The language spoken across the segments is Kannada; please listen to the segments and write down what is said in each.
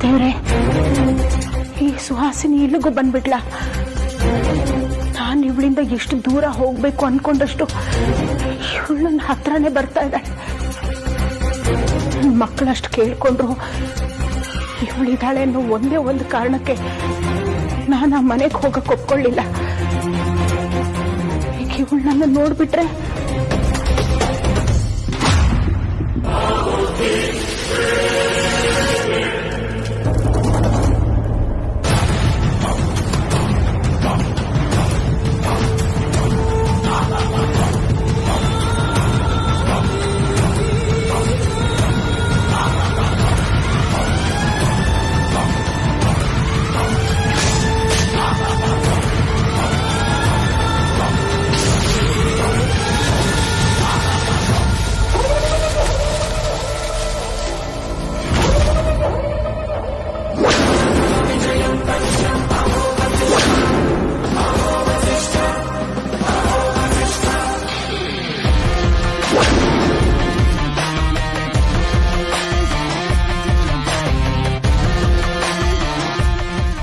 ದೇವ್ರೆ, ಈ ಸುಹಾಸಿನಿ ಇಲ್ಲಿಗೂ ಬಂದ್ಬಿಟ್ಲ. ನಾನು ಇವಳಿಂದ ಎಷ್ಟು ದೂರ ಹೋಗ್ಬೇಕು ಅನ್ಕೊಂಡಷ್ಟು ಇವಳು ನನ್ನ ಹತ್ರನೇ ಬರ್ತಾ ಇದ್ದಾಳೆ. ನನ್ನ ಮಕ್ಕಳಷ್ಟು ಕೇಳ್ಕೊಂಡ್ರು ಇವಳಿದ್ದಾಳೆ ಅನ್ನೋ ಒಂದೇ ಒಂದು ಕಾರಣಕ್ಕೆ ನಾನು ಆ ಮನೆಗೆ ಹೋಗಕ್ಕೆ ಒಪ್ಕೊಳ್ಳಿಲ್ಲ. ಈಗ ಇವಳು ನನ್ನ ನೋಡ್ಬಿಟ್ರೆ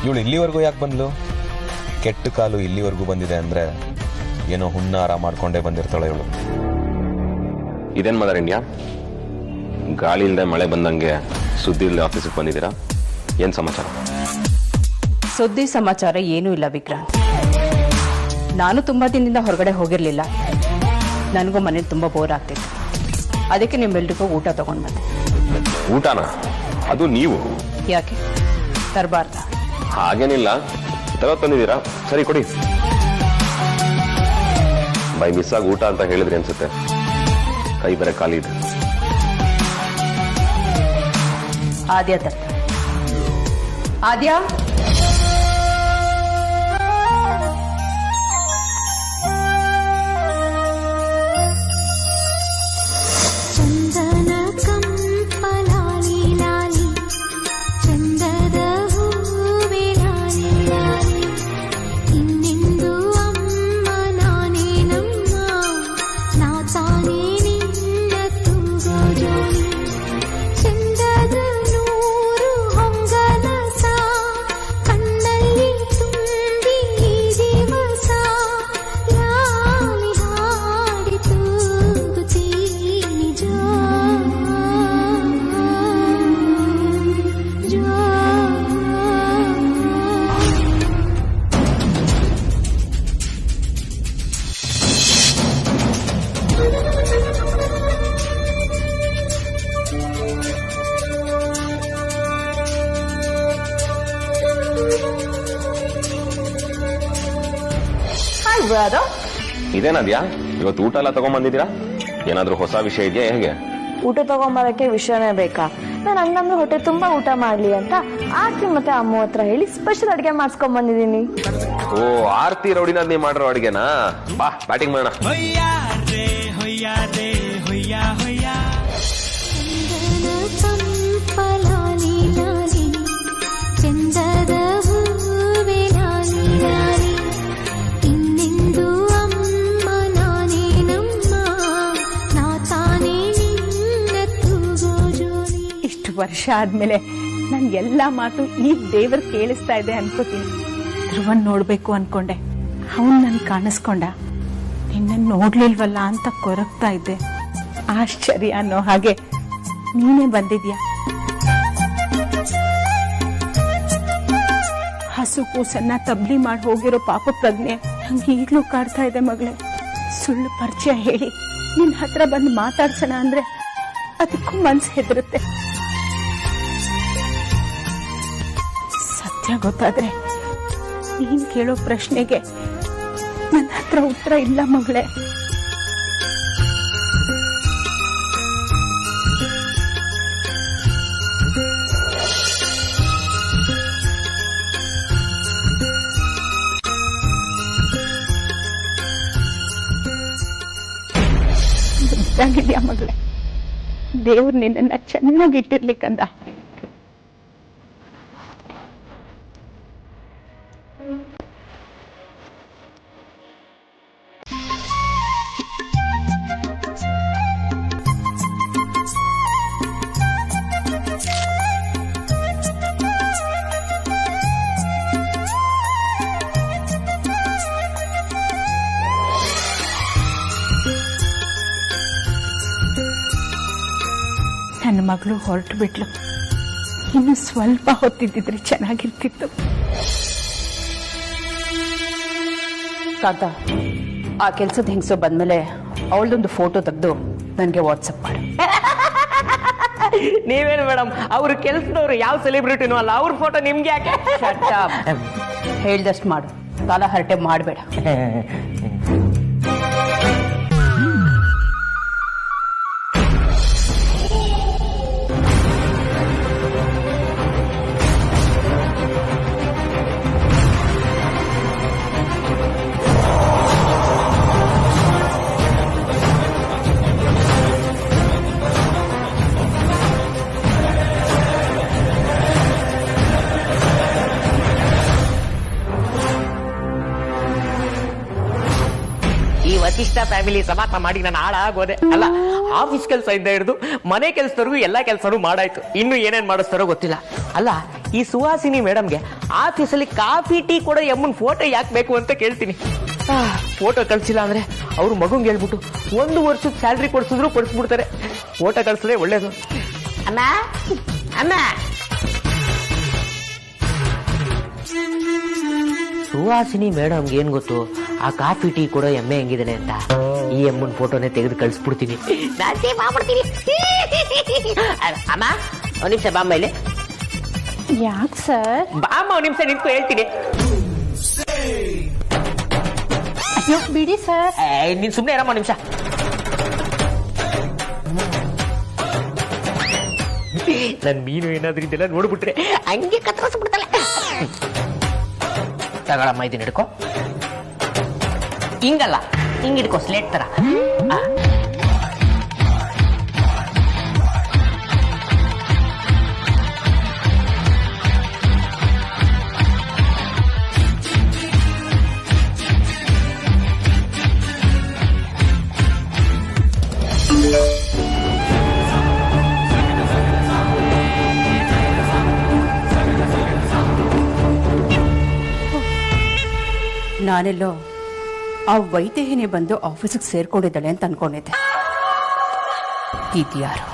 ಇವಳು ಇಲ್ಲಿವರೆಗೂ ಯಾಕೆ ಬಂದ್ಲು? ಕೆಟ್ಟ ಕಾಲು ಇಲ್ಲಿವರೆಗೂ ಬಂದಿದೆ ಅಂದ್ರೆ ಏನೋ ಹುನ್ನಾರ ಮಾಡ್ಕೊಂಡೇ ಬಂದಿರ್ತಾಳೆ ಇವಳು. ಇದೇನ್ ಮದರ್ ಇಂಡಿಯಾ? ಗಾಳಿ ಇಲ್ಲದೆ ಮಳೆ ಬಂದಂಗೆ ಸುದ್ದಿ ಇಲ್ಲದೆ ಆಫೀಸಿಗೆ ಬಂದಿದ್ದೀರಾ? ಏನ್ ಸಮಾಚಾರ? ಸುದ್ದಿ ಸಮಾಚಾರ ಏನೂ ಇಲ್ಲ ವಿಕ್ರಾಂತ್. ನಾನು ತುಂಬಾ ದಿನದಿಂದ ಹೊರಗಡೆ ಹೋಗಿರ್ಲಿಲ್ಲ. ನನಗೂ ಮನೇಲಿ ತುಂಬಾ ಬೋರ್ ಆಗ್ತಿತ್ತು. ಅದಕ್ಕೆ ನಿಮ್ಮೆಲ್ರಿಗೂ ಊಟ ತಗೊಂಡ್ ಬಂದೆ. ಊಟನ? ಅದು ನೀವು ಯಾಕೆ ತರಬಾರ್ದ? ಹಾಗೇನಿಲ್ಲ, ತಂದಿದ್ದೀರಾ, ಸರಿ ಕೊಡಿ. ಬೈ ಮಿಸ್ ಆಗಿ ಊಟ ಅಂತ ಹೇಳಿದ್ರಿ ಅನ್ಸುತ್ತೆ. ಕೈ ಬರೆ ಖಾಲಿ ಇದೆ. ಆದ್ಯ ತರ್ತ. ಆದ್ಯ, ಇದೇನದ್ಯಾ ಇವತ್ತು ಊಟ ಎಲ್ಲ ತಗೊಂಡ್ಬಂದಿದ್ದೀರಾ? ಏನಾದ್ರೂ ಹೊಸ ವಿಷಯ ಇದೆಯಾ? ಹೇಗೆ ಊಟ ತಗೊಂಬರಕ್ಕೆ ವಿಷಯನೇ ಬೇಕಾ? ನಾನು ಹಂಗಂದ್ರೆ ಹೊಟ್ಟೆ ತುಂಬಾ ಊಟ ಮಾಡ್ಲಿ ಅಂತ ಆರ್ತಿ ಮತ್ತೆ ಅಮ್ಮ ಹತ್ರ ಹೇಳಿ ಸ್ಪೆಷಲ್ ಅಡಿಗೆ ಮಾಡಿಸ್ಕೊಂಡ್ ಬಂದಿದ್ದೀನಿ. ಓ, ಆರ್ತಿ ರೌಡಿನ ನೀ ಮಾಡಿರೋ ಅಡಿಗೆನಾ? ಬಾ ಬ್ಯಾಟಿಂಗ್ ಮಾಡೋಣ. ವರ್ಷ ಆದ್ಮೇಲೆ ನನ್ ಎಲ್ಲಾ ಮಾತು ಈ ದೇವ್ರ ಕೇಳಿಸ್ತಾ ಇದೆ ಅನ್ಕೋತೀನಿ. ಧ್ರುವನ್ ನೋಡ್ಬೇಕು ಅನ್ಕೊಂಡೆ, ಅವನ್ ನನ್ ಕಾಣಿಸ್ಕೊಂಡ. ನಿನ್ನ ನೋಡ್ಲಿಲ್ವಲ್ಲ ಅಂತ ಕೊರಗ್ತಾ ಇದ್ದೆ. ಆಶ್ಚರ್ಯ ಅನ್ನೋ ಹಾಗೆ ನೀನೇ ಬಂದಿದ್ಯಾ. ಹಸು ಕೂಸನ್ನ ತಬ್ಲಿ ಮಾಡಿ ಹೋಗಿರೋ ಪಾಪ ಪ್ರಜ್ಞೆ ನಂಗೆ ಈಗ್ಲೂ ಕಾಡ್ತಾ ಇದೆ ಮಗಳೇ. ಸುಳ್ಳು ಪರಿಚಯ ಹೇಳಿ ನಿನ್ ಹತ್ರ ಬಂದು ಮಾತಾಡ್ಸೋಣ ಅಂದ್ರೆ ಅದಕ್ಕೂ ಮನ್ಸು ಹೆದರುತ್ತೆ. ಗೊತ್ತಾದ್ರೆ ನೀನ್ ಕೇಳೋ ಪ್ರಶ್ನೆಗೆ ನನ್ನ ಹತ್ರ ಉತ್ತರ ಇಲ್ಲ ಮಗಳೇ. ಚೆನ್ನಾಗಿದ್ಯಾ ಮಗಳೇ? ದೇವ್ರು ನಿನ್ನನ್ನ ಚೆನ್ನಾಗಿಟ್ಟಿರ್ಲಿಕ್ಕಂದ. ನನ್ನ ಮಗಳು ಹೊರಟು ಬಿಟ್ಲು. ಇನ್ನು ಸ್ವಲ್ಪ ಹೊತ್ತಿದ್ದಿದ್ರೆ ಚೆನ್ನಾಗಿರ್ತಿತ್ತು. ಕಾಂತ, ಆ ಕೆಲ್ಸದ ಹೆಂಗಸು ಬಂದ್ಮೇಲೆ ಅವಳದೊಂದು ಫೋಟೋ ತೆಗೆದು ನನಗೆ ವಾಟ್ಸಪ್ ಮಾಡು. ನೀವೇನು ಮೇಡಮ್, ಅವ್ರ ಕೆಲ್ಸದವ್ರು ಯಾವ ಸೆಲೆಬ್ರಿಟಿನೂ ಅಲ್ಲ, ಅವ್ರ ಫೋಟೋ ನಿಮ್ಗೆ ಯಾಕೆ? ಹೇಳ್ದಷ್ಟು ಮಾಡು, ಕಾಲ ಹರಟೆ ಮಾಡಬೇಡ. ಈ ವಸಿಷ್ಠ ಫ್ಯಾಮಿಲಿ ಸಮಾತ ಮಾಡಿ ನಾನು ಹಾಳಾಗೋದೆ. ಅಲ್ಲ, ಆಫೀಸ್ ಕೆಲಸ ಇಂದ ಹಿಡಿದು ಮನೆ ಕೆಲಸದವರೆಗೂ ಎಲ್ಲಾ ಕೆಲಸನೂ ಮಾಡಾಯ್ತು. ಇನ್ನು ಏನೇನ್ ಮಾಡಿಸ್ತಾರೋ ಗೊತ್ತಿಲ್ಲ. ಅಲ್ಲ, ಈ ಸುಹಾಸಿನಿ ಮೇಡಮ್ಗೆ ಆಫೀಸಲ್ಲಿ ಕಾಫಿ ಟೀ ಕೊಡೋ ಎಮ್ಮನ್ ಫೋಟೋ ಯಾಕೆ ಬೇಕು ಅಂತ ಕೇಳ್ತೀನಿ. ಫೋಟೋ ಕಳ್ಸಿಲ್ಲ ಅಂದ್ರೆ ಅವ್ರು ಮಗುಂಗೆ ಹೇಳ್ಬಿಟ್ಟು 1 ವರ್ಷದ ಸ್ಯಾಲ್ರಿ ಕೊಡ್ಸಿದ್ರು ಕೊಡಿಸ್ಬಿಡ್ತಾರೆ. ಫೋಟೋ ಕಳ್ಸಿದ್ರೆ ಒಳ್ಳೇದು. ಅಮ್ಮ ಅಮ್ಮ, ಸುಹಾಸಿನಿ ಮೇಡಮ್ಗೆ ಏನ್ ಗೊತ್ತು ಆ ಕಾಫಿ ಟೀ ಕೊಡೋ ಎಮ್ಮೆ ಹೆಂಗಿದ್ದಾನೆ ಅಂತ. ಈ ಎಮ್ಮನ್ ಫೋಟೋನೇ ತೆಗೆದು ಕಳಿಸ್ಬಿಡ್ತೀನಿ. ಅಮ್ಮ ಒಂದ್ ನಿಮಿಷ ಬಾಮ್ಮ ಇಲ್ಲಿ. ಯಾಕೆ ಸರ್? ಬಾಮ್ಮ ಒಂದ್ ನಿಮಿಷ ನಿಂತ್ಕೊ, ಹೇಳ್ತೀನಿ. ಅಯ್ಯೋ ಬಿಡಿ ಸರ್. ನೀನ್ ಸುಮ್ನೆ ಇರಮ್ಮ ಒಂದ್ ನಿಮಿಷ. ನನ್ ಮೀನು ಏನಾದ್ರೂ ಇದೆಲ್ಲ ನೋಡ್ಬಿಟ್ರೆ ಹಂಗೆ ಕತ್ತರಿಸ್ಬಿಡ್ತಾಳೆ. ತಗೊಳಮ್ಮ, ಇದನ್ನ ಹಿಡ್ಕೊ. ಹಿಂಗಲ್ಲ, ಹಿಂಗ್ ಹಿಡ್ಕೊ, ಸ್ಲೇಟ್ ತರ. ನಾನೆಲ್ಲೋ ಆ ವೈದೇಹಿನಿ ಬಂದು ಆಫೀಸಿಗೆ ಸೇರ್ಕೊಂಡಿದ್ದಾಳೆ ಅಂತ ಅನ್ಕೊಂಡಿದ್ದೆ. ಇದ್ಯಾರು?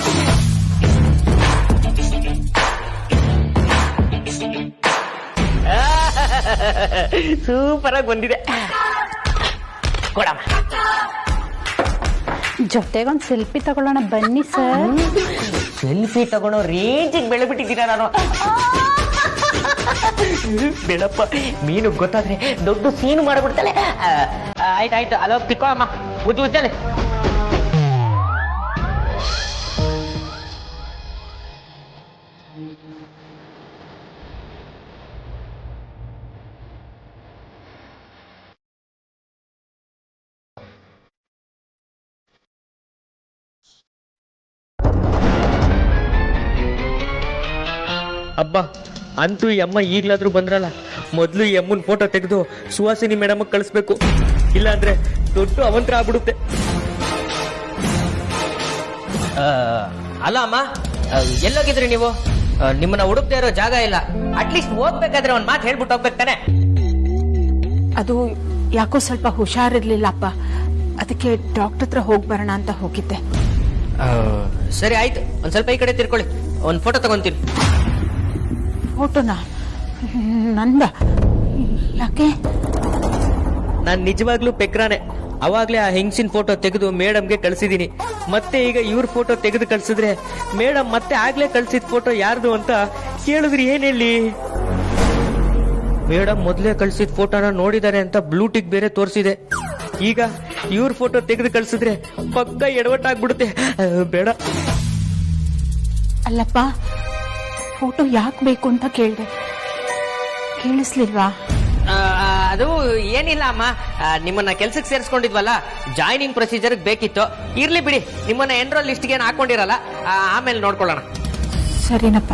ಸೂಪರ್ ಆಗಿ ಬಂದಿದೆ, ಕೊಡಮ್ಮ. ಜೊತೆಗೊಂದು ಸೆಲ್ಫಿ ತಗೊಳ್ಳೋಣ ಬನ್ನಿ ಸರ್. ಸೆಲ್ಫಿ ತಗೊಳ್ಳೋ ರೇಂಜಿಗೆ ಬೆಳೆಬಿಟ್ಟಿದ್ದೀರಾ ನಾನು. ಬೇಡಪ್ಪ, ಮೀನು ಗೊತ್ತಾದ್ರೆ ದೊಡ್ಡ ಸೀನು ಮಾಡ್ಬಿಡ್ತಾಳೆ. ಆಯ್ತಾಯ್ತು, ಅಲೋ ತಿಕ್ಕೋ ಅಮ್ಮ, ಉಜ್ಜಲೆ. ಅಬ್ಬಾ, ಅಂತೂ ಈ ಅಮ್ಮ ಈಗ್ಲಾದ್ರೂ ಬಂದ್ರಲ್ಲ. ಮೊದ್ಲು ಈ ಅಮ್ಮನ್ ಫೋಟೋ ತೆಗೆದು ಸುಹಾಸಿನಿ ಮೇಡಮ್ ಕಳಿಸ್ಬೇಕು, ಇಲ್ಲಾಂದ್ರೆ ದೊಡ್ಡ ಅವಂತರ ಆಗ್ಬಿಡುತ್ತೆ. ಅಲ್ಲ ಅಮ್ಮ, ಎಲ್ಲೋಗಿದ್ರಿ ನೀವು? ನಿಮ್ಮನ್ನ ಹುಡುಕ್ತಾ ಇರೋ ಜಾಗ ಇಲ್ಲ. ಅಟ್ಲೀಸ್ಟ್ ಹೋಗ್ಬೇಕಾದ್ರೆ ಒಂದ್ ಮಾತು ಹೇಳ್ಬಿಟ್ಟು ಹೋಗ್ಬೇಕು ತಾನೆ. ಅದು ಯಾಕೋ ಸ್ವಲ್ಪ ಹುಷಾರಿರ್ಲಿಲ್ಲಪ್ಪ, ಅದಕ್ಕೆ ಡಾಕ್ಟರ್ ಹತ್ರ ಹೋಗಿ ಬರೋಣ ಅಂತ ಹೋಗಿದ್ದೆ. ಸರಿ ಆಯ್ತು, ಒಂದ್ ಸ್ವಲ್ಪ ಈ ಕಡೆ ತಿರ್ಕೊಳ್ಳಿ, ಒಂದ್ ಫೋಟೋ ತಗೊಂತೀನಿ. ಫೋಟೋನಾ? ನಂದ? ಯಾಕೆ? ನಾನ್ ನಿಜವಾಗ್ಲೂ ಪೆಕ್ರಾನೆ. ಅವಾಗ್ಲೇ ಆ ಹೆಂಗ್ಸಿನ ಫೋಟೋ ತೆಗೆದು ಮೇಡಮ್ಗೆ ಕಳ್ಸಿದೀನಿ. ಮತ್ತೆ ಈಗ ಇವ್ರ ಫೋಟೋ ತೆಗೆದು ಕಳ್ಸಿದ್ರೆ ಮೇಡಮ್ ಮತ್ತೆ ಆಗ್ಲೇ ಕಳ್ಸಿದ ಫೋಟೋ ಯಾರ್ದು ಅಂತ ಕೇಳಿದ್ರಿ ಏನ್ ಹೇಳಿ? ಮೇಡಮ್ ಮೊದ್ಲೇ ಕಳ್ಸಿದ ಫೋಟೋನ ನೋಡಿದಾರೆ ಅಂತ ಬ್ಲೂಟಿಕ್ ಬೇರೆ ತೋರಿಸಿದೆ. ಈಗ ಇವ್ರ ಫೋಟೋ ತೆಗೆದು ಕಳ್ಸಿದ್ರೆ ಪಕ್ಕ ಎಡವಟ್ಟಾಗ್ಬಿಡುತ್ತೆ. ಬೇಡ. ಅಲ್ಲಪ್ಪ, ಫೋಟೋ ಯಾಕೆ ಬೇಕು ಅಂತ ಕೇಳಿದೆ, ಕೇಳಿಸ್ಲಿಲ್ವಾ? ಅದು ಏನಿಲ್ಲ ಅಮ್ಮ, ನಿಮ್ಮನ್ನ ಕೆಲ್ಸಕ್ಕೆ ಸೇರಿಸ್ಕೊಂಡಿದ್ವಲ್ಲ, ಜಾಯ್ನಿಂಗ್ ಪ್ರೊಸೀಜರ್ ಬೇಕಿತ್ತು. ಇರ್ಲಿ ಬಿಡಿ, ನಿಮ್ಮನ್ನ ಎನ್ರೋಲ್ ಲಿಸ್ಟ್ಗೆ ಏನು ಹಾಕೊಂಡಿರಲ್ಲ, ಆಮೇಲೆ ನೋಡ್ಕೊಳ್ಳೋಣ. ಸರಿನಪ್ಪ.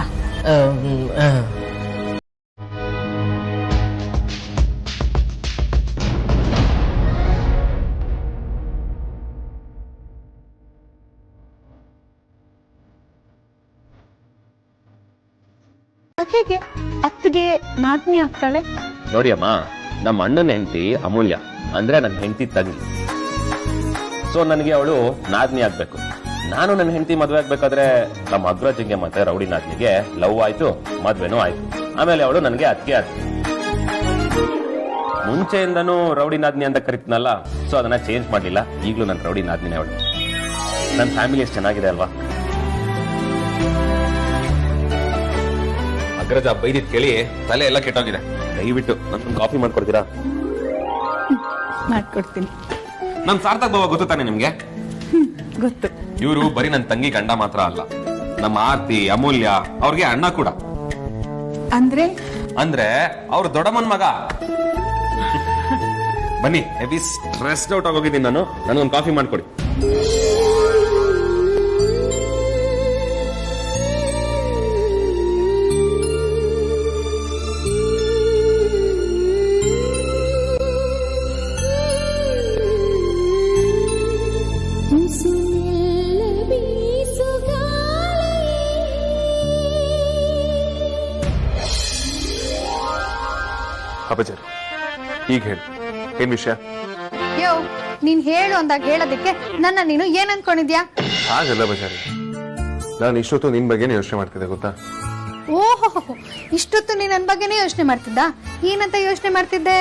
ಹೇಗೆ ಅತ್ತಿಗೆ ನಾದ್ನಿ ಆಗ್ತಾಳೆ? ನೋಡಿ ಅಮ್ಮ, ನಮ್ಮ ಅಣ್ಣನ ಹೆಂಡತಿ ಅಮೂಲ್ಯ ಅಂದ್ರೆ ನನ್ನ ಹೆಂಡತಿ ತಂಗಿ. ಸೊ ನನಗೆ ಅವಳು ನಾದ್ನಿ ಆಗ್ಬೇಕು. ನಾನು ನನ್ನ ಹೆಂಡತಿ ಮದ್ವೆ ಆಗ್ಬೇಕಾದ್ರೆ ನಮ್ಮ ಅಗ್ರಜಿಗೆ ಮತ್ತೆ ರೌಡಿ ನಾದ್ನಿಗೆ ಲವ್ ಆಯ್ತು, ಮದ್ವೆನೂ ಆಯ್ತು. ಆಮೇಲೆ ಅವಳು ನನಗೆ ಅತ್ತಿಗೆ ಆಯ್ತು. ಮುಂಚೆಯಿಂದನೂ ರೌಡಿ ನಾದ್ನಿ ಅಂತ ಕರಿತೀನಲ್ಲ, ಸೊ ಅದನ್ನ ಚೇಂಜ್ ಮಾಡ್ಲಿಲ್ಲ. ಈಗಲೂ ನನ್ನ ರೌಡಿ ನಾದ್ನಿನೇ ಅವಳು. ನನ್ನ ಫ್ಯಾಮಿಲಿ ಎಷ್ಟು ಚೆನ್ನಾಗಿದೆ ಅಲ್ವಾ? ಅಗ್ರಜ ಬೈದಿದ್ ಕೇಳಿ ತಲೆ ಎಲ್ಲ ಕೆಟ್ಟೋಗಿದೆ. ದಯವಿಟ್ಟು ನನ್ನ ಕಾಫಿ ಮಾಡ್ಕೊಡ್ತೀರಾ? ಮಾಡ್ಕೊಡ್ತೀನಿ. ನನ್ ಸಾರ್ಥಕ್ ಬಾವ ಗೊತ್ತು ತಾನೆ ನಿಮ್ಗೆ? ಗೊತ್ತು. ಇವರು ಬರೀ ನನ್ನ ತಂಗಿ ಗಂಡ ಮಾತ್ರ ಅಲ್ಲ, ನಮ್ಮ ಆರ್ತಿ, ಅಮೂಲ್ಯ ಅವ್ರಿಗೆ ಅಣ್ಣ ಕೂಡ. ಅಂದ್ರೆ ಅವ್ರ ದೊಡ್ಡಮ್ಮನ್ ಮಗ. ಬನ್ನಿ, ಹೆವಿ ಸ್ಟ್ರೆಸ್ಡ್ ಔಟ್ ಆಗೋಗಿದ್ದೀನಿ ನಾನು. ನನಗೊಂದು ಕಾಫಿ ಮಾಡ್ಕೊಡಿ. ಅಪಚಾರಿ, ಈಗ ಹೇಳಿ, ಏನ್ ವಿಷಯ? ಯೋ, ನೀನ್ ಹೇಳು ಅಂದಾಗ ಹೇಳೋದಕ್ಕೆ ನನ್ನ ನೀನು ಏನ್ ಅನ್ಕೊಂಡಿದ್ಯಾ? ಹಾಗಲ್ಲ ಬಜಾರಿ, ನಾನು ಇಷ್ಟೊತ್ತು ನಿನ್ ಬಗ್ಗೆನೇ ಯೋಚನೆ ಮಾಡ್ತಿದ್ದೆ ಗೊತ್ತಾ? ಓಹೋ, ಇಷ್ಟೊತ್ತು ನೀನ್ ನನ್ ಬಗ್ಗೆನೇ ಯೋಚನೆ ಮಾಡ್ತಿದ್ದ? ಏನಂತ ಯೋಚನೆ ಮಾಡ್ತಿದ್ದೆ?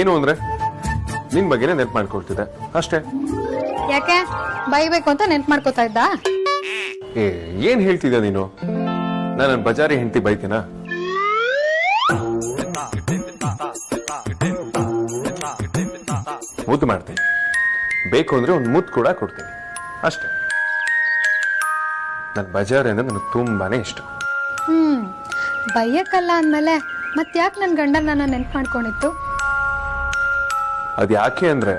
ಏನು ಅಂದ್ರೆ ನಿನ್ ಬಗ್ಗೆನೇ ನೆನ್ಪು ಮಾಡ್ಕೊಳ್ತಿದ್ದೆ ಅಷ್ಟೇ. ಯಾಕೆ ಬೈಬೇಕು ಅಂತ ನೆನ್ಪು ಮಾಡ್ಕೋತಾ ಇದ್ದ? ಏನ್ ಹೇಳ್ತಿದ್ದೆ ನೀನು? ನಾನು ಬಜಾರಿ ಹೆಂಡತಿ ಬೈತೀನಾ? ಮುದ್ದು ಮಾಡ್ತೀನಿ, ಬೇಕು ಅಂದ್ರೆ ಒಂದು ಮುದ್ದು ಕೂಡ ಕೊಡ್ತೀನಿ ಅಷ್ಟೇ. ನನ್ ಬಜಾರಿ ಅಂದ್ರೆ ನನಗೆ ತುಂಬಾನೇ ಇಷ್ಟ. ಬೈಯಕ್ಕಲ್ಲ ಅಂದ್ಮೇಲೆ ಮತ್ತ್ಯಾಕೆ ನನ್ ಗಂಡ ನನ್ನ ನೆನ್ಪು ಮಾಡ್ಕೊಂಡಿತ್ತು? ಅದ್ ಯಾಕೆ ಅಂದ್ರೆ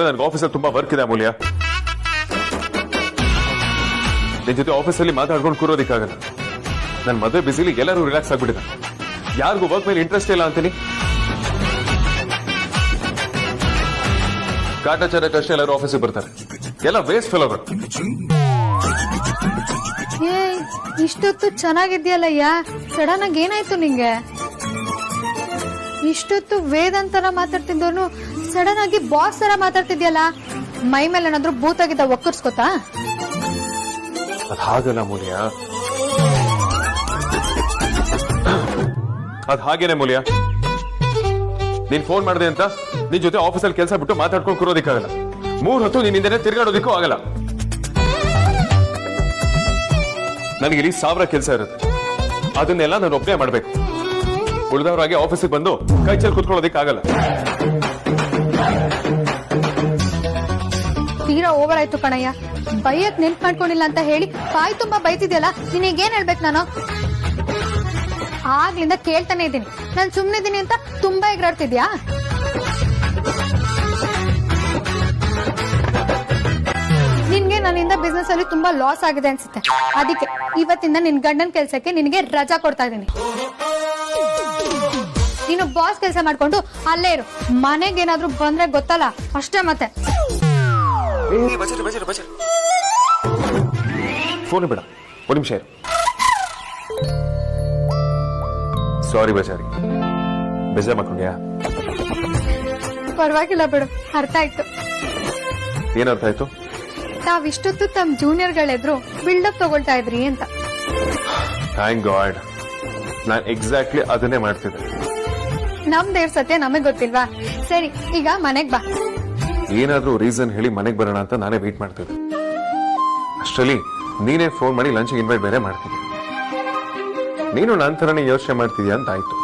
ನನ್ಗೆ ಆಫೀಸಲ್ಲಿ ತುಂಬಾ ವರ್ಕ್ ಇದೆ ಅಮೂಲ್ಯ. ನಿನ್ ಜೊತೆ ಆಫೀಸಲ್ಲಿ ಮಾತಾಡ್ಕೊಂಡು ಕೂರೋದಿಕ್ಕಾಗಲ್ಲ. ನನ್ ಮದುವೆ ಬಿಸಿಲಿ ಎಲ್ಲರೂ ರಿಲ್ಯಾಕ್ಸ್ ಆಗ್ಬಿಟ್ಟಿದೆ. ಯಾರಿಗೂ ವರ್ಕ್ ಮೇಲೆ ಇಂಟ್ರೆಸ್ಟ್ ಇಲ್ಲ ಅಂತೀನಿ. ಕಾಟಾಚಾರಕ್ಕಷ್ಟೇ ಎಲ್ಲರೂ ಆಫೀಸಿಗೆ ಬರ್ತಾರೆ. ಎಲ್ಲ ವೇಸ್ಟ್ ಫೆಲೋಗಳು. ಇಷ್ಟೊತ್ತು ಚೆನ್ನಾಗಿದ್ಯಲ್ಲಯ್ಯ, ಸಡನ್ ಆಗಿ ಏನಾಯ್ತು ನಿಂಗೆ? ಇಷ್ಟೊತ್ತು ವೇದಾಂತ್ ತರ ಮಾತಾಡ್ತಿದ್ದವನು ಸಡನ್ ಆಗಿ ಬಾಸ್ ತರ ಮಾತಾಡ್ತಿದ್ಯಲ್ಲ, ಮೈ ಮೇಲೆ ಏನಾದ್ರು ಭೂತಾಗಿದ್ದ ಒಕ್ಕರ್ಸ್ಕೊತಾ? ಅದ್ ಹಾಗಲ್ಲ ಮೂಲ್ಯ, ಅದ್ ಹಾಗೇನೆ ಮೂಲ್ಯ. ನೀನ್ ಫೋನ್ ಮಾಡಿದೆ ಅಂತ ನಿನ್ ಜೊತೆ ಆಫೀಸಲ್ಲಿ ಕೆಲಸ ಬಿಟ್ಟು ಮಾತಾಡ್ಕೊಂಡು ಕೂರೋದಿಕ್ಕಾಗಲ್ಲ. 3 ಹೊತ್ತು ನಿನ್ನಿಂದನೇ ತಿರ್ಗಾಡೋದಿಕ್ಕೂ ಆಗಲ್ಲ. ನನಗೆ ಇಲ್ಲಿ 1000 ಕೆಲಸ ಇರುತ್ತೆ. ಅದನ್ನೆಲ್ಲ ನಾನು ಒಬ್ಬನೇ ಮಾಡ್ಬೇಕು. ಉಳಿದವರಾಗಿ ಆಫೀಸಿಗೆ ಬಂದು ಕೈ ಚೆಲ್ಲಿ ಕುತ್ಕೊಳ್ಳೋದಿಕ್ಕಾಗಲ್ಲ. ತೀರಾ ಓವರ್ ಆಯ್ತು ಕಣಯ್ಯ. ಬೈಯಕ್ ನೆನ್ಪ್ ಮಾಡ್ಕೊಂಡಿಲ್ಲ ಅಂತ ಹೇಳಿ ಬಾಯಿ ತುಂಬಾ ಬೈತಿದ್ಯಲ್ಲ, ನಿನಗೇನ್ ಹೇಳ್ಬೇಕು ನಾನು? ಆಗ್ಲಿಂದ ಕೇಳ್ತಾನೆ ಇದ್ದೀನಿ, ನಾನ್ ಸುಮ್ನೆ ಇದೀನಿ ಅಂತ ತುಂಬಾ ಎಗರಾಡ್ತಿದ್ಯಾ? ನಿನ್ಗೆ ನನ್ನಿಂದ ಬಿಸ್ನೆಸ್ ಅಲ್ಲಿ ತುಂಬಾ ಲಾಸ್ ಆಗಿದೆ ಅನ್ಸುತ್ತೆ. ಅದಕ್ಕೆ ಇವತ್ತಿಂದ ನಿನ್ ಗಂಡನ್ ಕೆಲ್ಸಕ್ಕೆ ನಿನಗೆ ರಜಾ ಕೊಡ್ತಾ ಇದ್ದೀನಿ. ನೀನು ಬಾಸ್ ಕೆಲಸ ಮಾಡ್ಕೊಂಡು ಅಲ್ಲೇ ಇರು. ಮನೆಗೆ ಏನಾದ್ರೂ ಬಂದ್ರೆ ಗೊತ್ತಲ್ಲ ಅಷ್ಟೇ. ಮತ್ತೆ ಫೋನ್ ಬೇಡ, 1 ನಿಮಿಷ ಇರು. ಸಾರಿ ಬಜಾರಿ, ಬೇಜಾರ್ ಮಾಡ್ಕೊಂಡ್ಯಾ? ಪರವಾಗಿಲ್ಲ ಬಿಡು, ಅರ್ಥ ಆಯ್ತು. ಏನ್ ಅರ್ಥ ಆಯ್ತು? ತಾವಿಷ್ಟೊತ್ತು ತಮ್ಮ ಜೂನಿಯರ್ಗಳೆದ್ರು ಬಿಲ್ಡಪ್ ತಗೊಳ್ತಾ ಇದ್ರಿ ಅಂತ. ಥ್ಯಾಂಕ್ ಗಾಡ್, ನಾನ್ ಎಕ್ಸಾಕ್ಟ್ಲಿ ಅದನ್ನೇ ಮಾಡ್ತಿದ್ದೆ. ನಮ್ ದೇವ್ರ ಸತ್ಯ ನಮಗ್ ಗೊತ್ತಿಲ್ವಾ? ಸರಿ, ಈಗ ಮನೆಗ್ ಬಾ. ಏನಾದ್ರೂ ರೀಸನ್ ಹೇಳಿ ಮನೆಗ್ ಬರೋಣ ಅಂತ ನಾನೇ ವೇಟ್ ಮಾಡ್ತಿದ್ದೆ. ಅಷ್ಟರಲ್ಲಿ ನೀನೇ ಫೋನ್ ಮಾಡಿ ಲಂಚ್ ಇನ್ವೈಟ್ ಬೇರೆ ಮಾಡ್ತಿದ್ದೆ. ನೀನು ನನ್ನ ತರನೇ ಯೋಚನೆ ಮಾಡ್ತಿದ್ಯಾ ಅಂತ ಆಯ್ತು.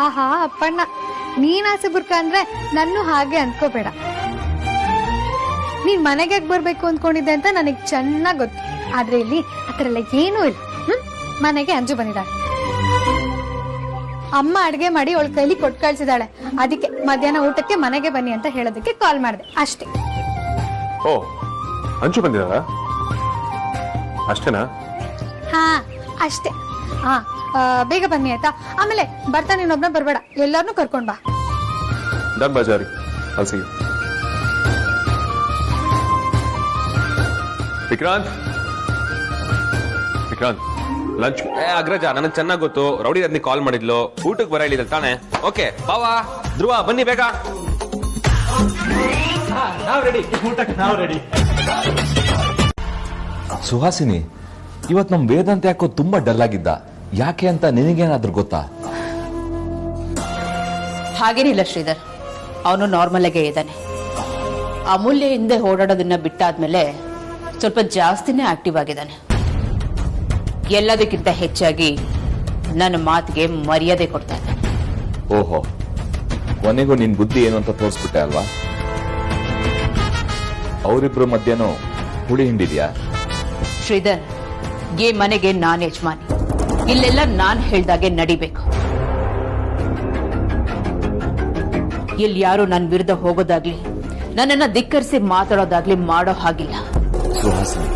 ಆಹಾ ಅಪ್ಪಣ್ಣ, ನೀನ್ ಆಸೆ ಬುರ್ಕ ಅಂದ್ರೆ ನನ್ನೂ ಹಾಗೆ ಅನ್ಕೋಬೇಡ. ನೀನ್ ಮನೆಗೆ ಬರ್ಬೇಕು ಅಂದ್ಕೊಂಡಿದ್ದೆ ಅಂತ ನನಗ್ ಚೆನ್ನಾಗ್ ಗೊತ್ತು. ಆದ್ರೆ ಇಲ್ಲಿ ಆತರ ಎಲ್ಲ ಏನೂ ಇಲ್ಲ. ಮನೆಗೆ ಅಂಜು ಬಂದಿದ್ದಾಳೆ. ಅಮ್ಮ ಅಡ್ಗೆ ಮಾಡಿ ಅವಳ ಕೈಲಿ ಕೊಟ್ಟು ಕಳ್ಸಿದಾಳೆ. ಅದಕ್ಕೆ ಮಧ್ಯಾಹ್ನ ಊಟಕ್ಕೆ ಮನೆಗೆ ಬನ್ನಿ ಅಂತ ಹೇಳೋದಕ್ಕೆ ಕಾಲ್ ಮಾಡಿದೆ ಅಷ್ಟೇ. ಓ, ಅಂಚು ಬಂದಿದ್ದಾಳ? ಅಷ್ಟೇನಾ? ಹಾ ಅಷ್ಟೇ. ಹಾ ಬೇಗ ಬನ್ನಿ ಆಯ್ತಾ? ಆಮೇಲೆ ಬರ್ತಾ ನೀನೊಬ್ನ ಬರ್ಬೇಡ, ಎಲ್ಲಾರ್ನು ಕರ್ಕೊಂಡ್ ಬಾ. ಡನ್ ಬಾಜಾರಿ, ಅಲ್ಸಿ. ವಿಕ್ರಾಂತ್, ವಿಕ್ರಾಂತ್, ಲಂಚ್. ಅಗ್ರಜ, ನನಗೆ ಚೆನ್ನಾಗಿ ಗೊತ್ತು. ರೌಡಿ ರತ್ನಿ ಕಾಲ್ ಮಾಡಿದ್ಲು, ಊಟಕ್ಕೆ ಬರ ಹೇಳಿದ ತಾನೆ. ಓಕೆ ಬಾವಾ, ಧ್ರುವ ಬನ್ನಿ ಬೇಗ. ಸುಹಾಸಿನಿ, ಇವತ್ ನಮ್ ವೇದಾಂತ ಯಾಕೋ ತುಂಬಾ ಡಲ್ ಆಗಿದ್ದ. ಯಾಕೆ ಅಂತ ನಿನಗೇನಾದ್ರೂ ಗೊತ್ತಾ? ಹಾಗೇನಿಲ್ಲ ಶ್ರೀಧರ್, ಅವನು ನಾರ್ಮಲ್ ಆಗೇ ಇದ್ದಾನೆ. ಅಮೂಲ್ಯ ಹಿಂದೆ ಓಡಾಡೋದನ್ನ ಬಿಟ್ಟಾದ್ಮೇಲೆ ಸ್ವಲ್ಪ ಜಾಸ್ತಿನೇ ಆಕ್ಟಿವ್ ಆಗಿದ್ದಾನೆ. ಎಲ್ಲದಕ್ಕಿಂತ ಹೆಚ್ಚಾಗಿ ನನ್ನ ಮಾತಿಗೆ ಮರ್ಯಾದೆ ಕೊಡ್ತಾ ಇದ್ದಾನೆ. ಓಹೋ, ಕೊನೆಗೂ ನಿನ್ ಬುದ್ಧಿ ಏನು ಅಂತ ತೋರಿಸ್ಬಿಟ್ಟೆ ಅಲ್ವಾ? ಅವರಿಬ್ರು ಮಧ್ಯನೂ ಹುಳಿ ಹಿಂಡಿದ್ಯಾ? ಶ್ರೀಧರ್, ಈ ಮನೆಗೆ ನಾನ್ ಯಜಮಾನಿ. ಇಲ್ಲೆಲ್ಲ ನಾನ್ ಹೇಳ್ದಾಗೆ ನಡಿಬೇಕು. ಇಲ್ಲಿ ಯಾರು ನನ್ನ ವಿರುದ್ಧ ಹೋಗೋದಾಗ್ಲಿ, ನನ್ನನ್ನ ಧಿಕ್ಕರಿಸಿ ಮಾತಾಡೋದಾಗ್ಲಿ ಮಾಡೋ ಹಾಗಿಲ್ಲ. ಸುಹಾಸಿನಿ,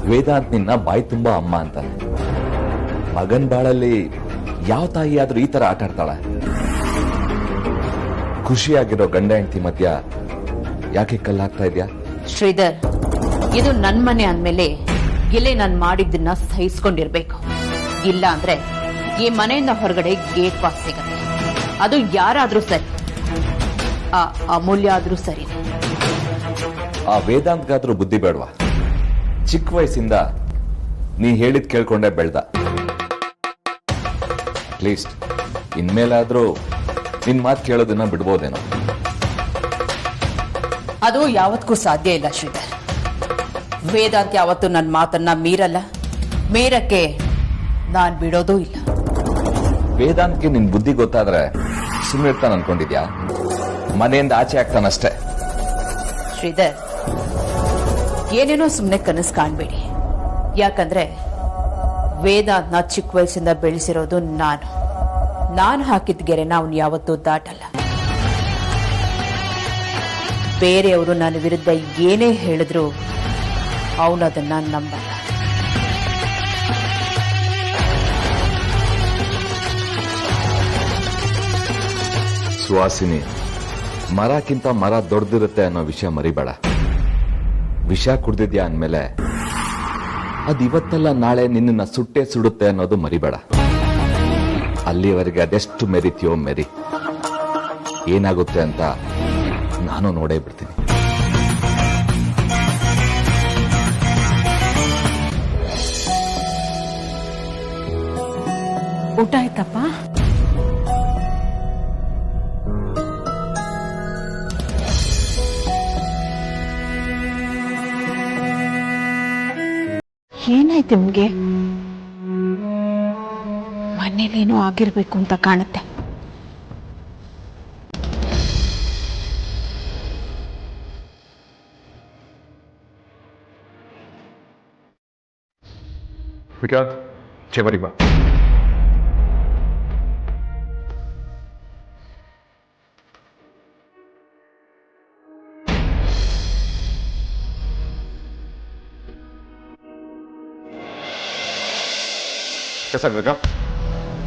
ವೇದಾಂತ್ ನಿನ್ನ ಬಾಯಿ ತುಂಬಾ ಅಮ್ಮ ಅಂತಾನೆ. ಮಗನ್ ಬಾಳಲ್ಲಿ ಯಾವ ತಾಯಿ ಆದ್ರೂ ಈ ತರ ಆಟ ಆಡ್ತಾಳ? ಖುಷಿಯಾಗಿರೋ ಗಂಡ ಹೆಂಡತಿ ಮಧ್ಯ ಯಾಕೆ ಕಲ್ಲಾಗ್ತಾ ಇದ್ಯಾ? ಶ್ರೀಧರ್, ಇದು ನನ್ ಮನೆ ಅಂದ್ಮೇಲೆ ಇಲ್ಲೇ ನಾನ್ ಮಾಡಿದ್ದನ್ನ ಸಹಿಸ್ಕೊಂಡಿರ್ಬೇಕು. ಇಲ್ಲ ಅಂದ್ರೆ ಈ ಮನೆಯಿಂದ ಹೊರಗಡೆ ಗೇಟ್ ಪಾಸ್ ಸಿಗತ್ತೆ. ಅದು ಯಾರಾದ್ರೂ ಸರಿ, ಆ ಅಮೂಲ್ಯ ಆದ್ರೂ ಸರಿ. ಆ ವೇದಾಂತ್ಗಾದ್ರೂ ಬುದ್ಧಿ ಬೇಡವಾ? ಚಿಕ್ಕ ವಯಸ್ಸಿಂದ ನೀ ಹೇಳಿದ್ ಕೇಳ್ಕೊಂಡೆ ಬೆಳ್ದ. ಅಟ್ಲೀಸ್ಟ್ ಇನ್ಮೇಲಾದ್ರೂ ನಿನ್ ಮಾತು ಕೇಳೋದನ್ನ ಬಿಡ್ಬೋದೇನೋ. ಅದು ಯಾವತ್ತೂ ಸಾಧ್ಯ ಇಲ್ಲ ಶ್ರೀಧರ್. ವೇದಾಂತ್ ಯಾವತ್ತೂ ನನ್ನ ಮಾತನ್ನ ಮೀರಲ್ಲ, ಮೀರಕ್ಕೆ ನಾನ್ ಬಿಡೋದೂ ಇಲ್ಲ. ವೇದಾಂತ್ಗೆ ನಿನ್ ಬುದ್ಧಿ ಗೊತ್ತಾದ್ರೆ ಸುಮ್ಮನೆ ಇರ್ತಾನ ಅನ್ಕೊಂಡಿದ್ಯಾ? ಮನೆಯಿಂದ ಆಚೆ ಆಗ್ತಾನಷ್ಟೇ. ಶ್ರೀಧರ್, ಏನೇನೋ ಸುಮ್ಮನೆ ಕನಸು ಕಾಣ್ಬೇಡಿ. ಯಾಕಂದ್ರೆ ವೇದಾಂತ್ನ ಚಿಕ್ಕ ವಯಸ್ಸಿಂದ ಬೆಳೆಸಿರೋದು ನಾನು ಹಾಕಿದ ಗೆರೆನ ಅವನು ಯಾವತ್ತೂ ದಾಟಲ್ಲ. ಬೇರೆಯವರು ನನ್ನ ವಿರುದ್ಧ ಏನೇ ಹೇಳಿದ್ರು ಅವನದನ್ನ ನಂಬಲ್ಲ. ಸುವಾಸಿನಿ, ಮರಕ್ಕಿಂತ ಮರ ದೊಡ್ಡದಿರುತ್ತೆ ಅನ್ನೋ ವಿಷಯ ಮರಿಬೇಡ. ವಿಷ ಕುಡ್ದಿದ್ಯಾ ಅಂದ್ಮೇಲೆ ಅದ್ ಇವತ್ತಲ್ಲ ನಾಳೆ ನಿನ್ನ ಸುಟ್ಟೆ ಸುಡುತ್ತೆ ಅನ್ನೋದು ಮರಿಬೇಡ. ಅಲ್ಲಿವರೆಗೆ ಅದೆಷ್ಟು ಮೆರಿತೀಯೋ ಮೆರಿ. ಏನಾಗುತ್ತೆ ಅಂತ ನಾನು ನೋಡೇ ಬಿಡ್ತೀನಿ. ಊಟ ಆಯ್ತಪ್ಪ? ಏನಾಯ್ತು ನಿಮ್ಗೆ? ಮನೇಲೇನೋ ಆಗಿರ್ಬೇಕು ಅಂತ ಕಾಣುತ್ತೆ. ವಿಕ್ರಾಂತ್, ಚೇವರಿಗೆ ಬಾ.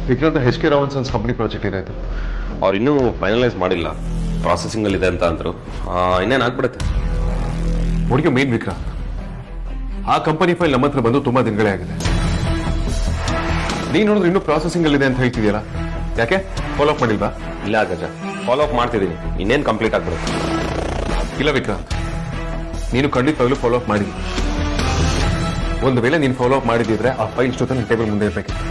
Vikrant, H K Ravan sons company project ಏನಾಯ್ತು? ಅವ್ರು ಇನ್ನೂ ಫೈನಲೈಸ್ ಮಾಡಿಲ್ಲ, ಪ್ರಾಸೆಸಿಂಗ್ ಅಲ್ಲಿ ಇದೆ ಅಂತ ಅಂದ್ರು. ಇನ್ನೇನು ಆಗ್ಬಿಡುತ್ತೆ. ಹುಡುಗಿ ಮೇನ್ ವಿಕ್ರಾಂತ್, ಆ ಕಂಪನಿ ಫೈಲ್ ನಮ್ಮ ಹತ್ರ ಬಂದು ತುಂಬಾ ದಿನಗಳೇ ಆಗಿದೆ. ನೀನ್ ನೋಡಿದ್ರೆ ಇನ್ನೂ ಪ್ರಾಸೆಸಿಂಗ್ ಅಲ್ಲಿ ಇದೆ ಅಂತ ಹೇಳ್ತಿದ್ಯಲ್ಲ, ಯಾಕೆ ಫಾಲೋ ಅಪ್ ಮಾಡಿಲ್ವಾ? ಇಲ್ಲ ಗಜ, ಫಾಲೋ ಅಪ್ ಮಾಡ್ತಿದ್ದೀನಿ. ಇನ್ನೇನು ಕಂಪ್ಲೀಟ್ ಆಗ್ಬಿಡುತ್ತೆ. ಇಲ್ಲ ವಿಕ್ರಾಂತ್, ನೀನು ಖಂಡಿತವಾಗ್ಲೂ ಫಾಲೋ ಅಪ್ ಮಾಡಿದ್ವಿ. ಒಂದು ವೇಳೆ ನೀನು ಫಾಲೋ ಅಪ್ ಮಾಡಿದ್ರೆ ಆ ಫೈಲ್ ಇಷ್ಟೊತ್ತ ನಿನ್ನ ಟೇಬಲ್ ಮುಂದೆ ಇರಬೇಕಿತ್ತು.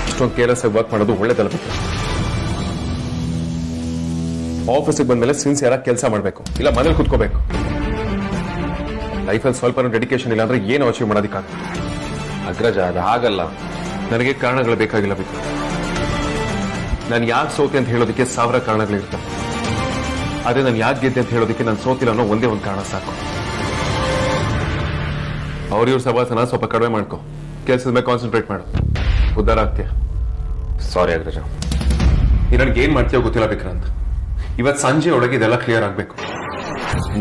ಇಷ್ಟೊಂದು ಕೇರ್ಲೆಸ್ ಆಗಿ ವರ್ಕ್ ಮಾಡೋದು ಒಳ್ಳೇದಲ್ಲ. ಆಫೀಸಿಗೆ ಬಂದ್ಮೇಲೆ ಸಿನ್ಸಿಯರ್ ಆಗಿ ಕೆಲಸ ಮಾಡಬೇಕು, ಇಲ್ಲ ಮನೇಲಿ ಕುತ್ಕೋಬೇಕು. ಲೈಫಲ್ಲಿ ಸ್ವಲ್ಪ ಡೆಡಿಕೇಶನ್ ಇಲ್ಲ ಅಂದ್ರೆ ಏನು ಅಚೀವ್ ಮಾಡೋದಕ್ಕಾಗುತ್ತೆ? ಅಗ್ರಜ, ಅದು ಹಾಗಲ್ಲ. ನನಗೆ ಕಾರಣಗಳು ಬೇಕಾಗಿಲ್ಲ ವಿಕ್ರಾಂತ್. ನಾನು ಯಾಕೆ ಸೋತೆ ಅಂತ ಹೇಳೋದಕ್ಕೆ 1000 ಕಾರಣಗಳಿರ್ತವೆ. ಅದೇ ನಾನು ಯಾಕೆ ಗೆದ್ದೆ ಅಂತ ಹೇಳೋದಕ್ಕೆ ನಾನು ಸೋತಿಲ್ಲ ಅನ್ನೋ ಒಂದೇ ಒಂದು ಕಾರಣ ಸಾಕು. ಅವ್ರಿವ್ರ ಸವಾಸನ ಸ್ವಲ್ಪ ಕಡಿಮೆ ಮಾಡ್ಕೊ, ಕೆಲಸದ ಮೇಲೆ ಕಾನ್ಸಂಟ್ರೇಟ್ ಮಾಡು, ಉದ್ಧಾರ ಆಗ್ತೀಯ. ಸಾರಿ ಅಗ್ರಜ. ನನಗೆ ಏನ್ ಮಾಡ್ತೀಯೋ ಗೊತ್ತಿಲ್ಲ ವಿಕ್ರಾಂತ್. ಇವತ್ತು ಸಂಜೆ ಒಳಗೆ ಇದೆಲ್ಲ ಕ್ಲಿಯರ್ ಆಗ್ಬೇಕು.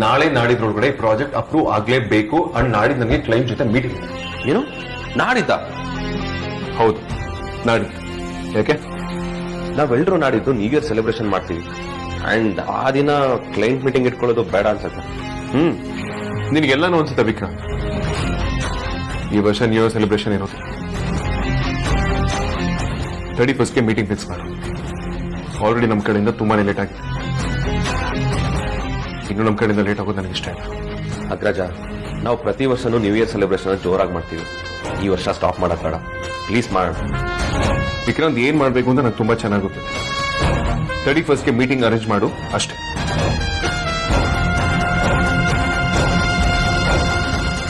ನಾಳೆ ನಾಡಿದ್ರೊಳಗಡೆ ಪ್ರಾಜೆಕ್ಟ್ ಅಪ್ರೂವ್ ಆಗ್ಲೇಬೇಕು. ಅಂಡ್ ನಾಡಿದ್ದು ನನಗೆ ಕ್ಲೈಂಟ್ ಜೊತೆ ಮೀಟಿಂಗ್ ಇದೆ. ಏನು ನಾಡಿದ್ದ? ಹೌದು, ನಾಡಿದ್ದು. ಯಾಕೆ? ನಾವೆಲ್ಲರೂ ನಾಡಿದ್ದು ನ್ಯೂ ಇಯರ್ ಸೆಲೆಬ್ರೇಷನ್ ಮಾಡ್ತೀವಿ. ಅಂಡ್ ಆ ದಿನ ಕ್ಲೈಂಟ್ ಮೀಟಿಂಗ್ ಇಟ್ಕೊಳ್ಳೋದು ಬೇಡ ಅನ್ಸುತ್ತೆ. ನಿನಗೆಲ್ಲಾನು ಅನ್ಸುತ್ತೆ ವಿಕ್ರಾಂತ್. ಈ ವರ್ಷ ನ್ಯೂ ಇಯರ್ ಸೆಲೆಬ್ರೇಷನ್ ಇರೋದು 31st ಮೀಟಿಂಗ್ ಫಿಕ್ಸ್ ಮಾಡು. ಆಲ್ರೆಡಿ ನಮ್ಮ ಕಡೆಯಿಂದ ತುಂಬಾನೇ ಲೇಟ್ ಆಗಿದೆ. ಇನ್ನು ನಮ್ಮ ಕಡೆಯಿಂದ ಲೇಟ್ ಆಗೋದು ನನಗೆ ಇಷ್ಟ ಇಲ್ಲ. ಅಗ್ರಜ, ನಾವು ಪ್ರತಿ ವರ್ಷನೂ ನ್ಯೂ ಇಯರ್ ಸೆಲೆಬ್ರೇಷನ್ ಜೋರಾಗಿ ಮಾಡ್ತೀವಿ. ಈ ವರ್ಷ ಸ್ಟಾಪ್ ಮಾಡಕ್ ಬೇಡ ಪ್ಲೀಸ್ ಮಾಡೋಣ. ವಿಕ್ರಾಂತ್, ಏನ್ ಮಾಡ್ಬೇಕು ಅಂತ ನಂಗೆ ತುಂಬಾ ಚೆನ್ನಾಗಿ ಗೊತ್ತಿದೆ. 31st ಮೀಟಿಂಗ್ ಅರೇಂಜ್ ಮಾಡು ಅಷ್ಟೇ.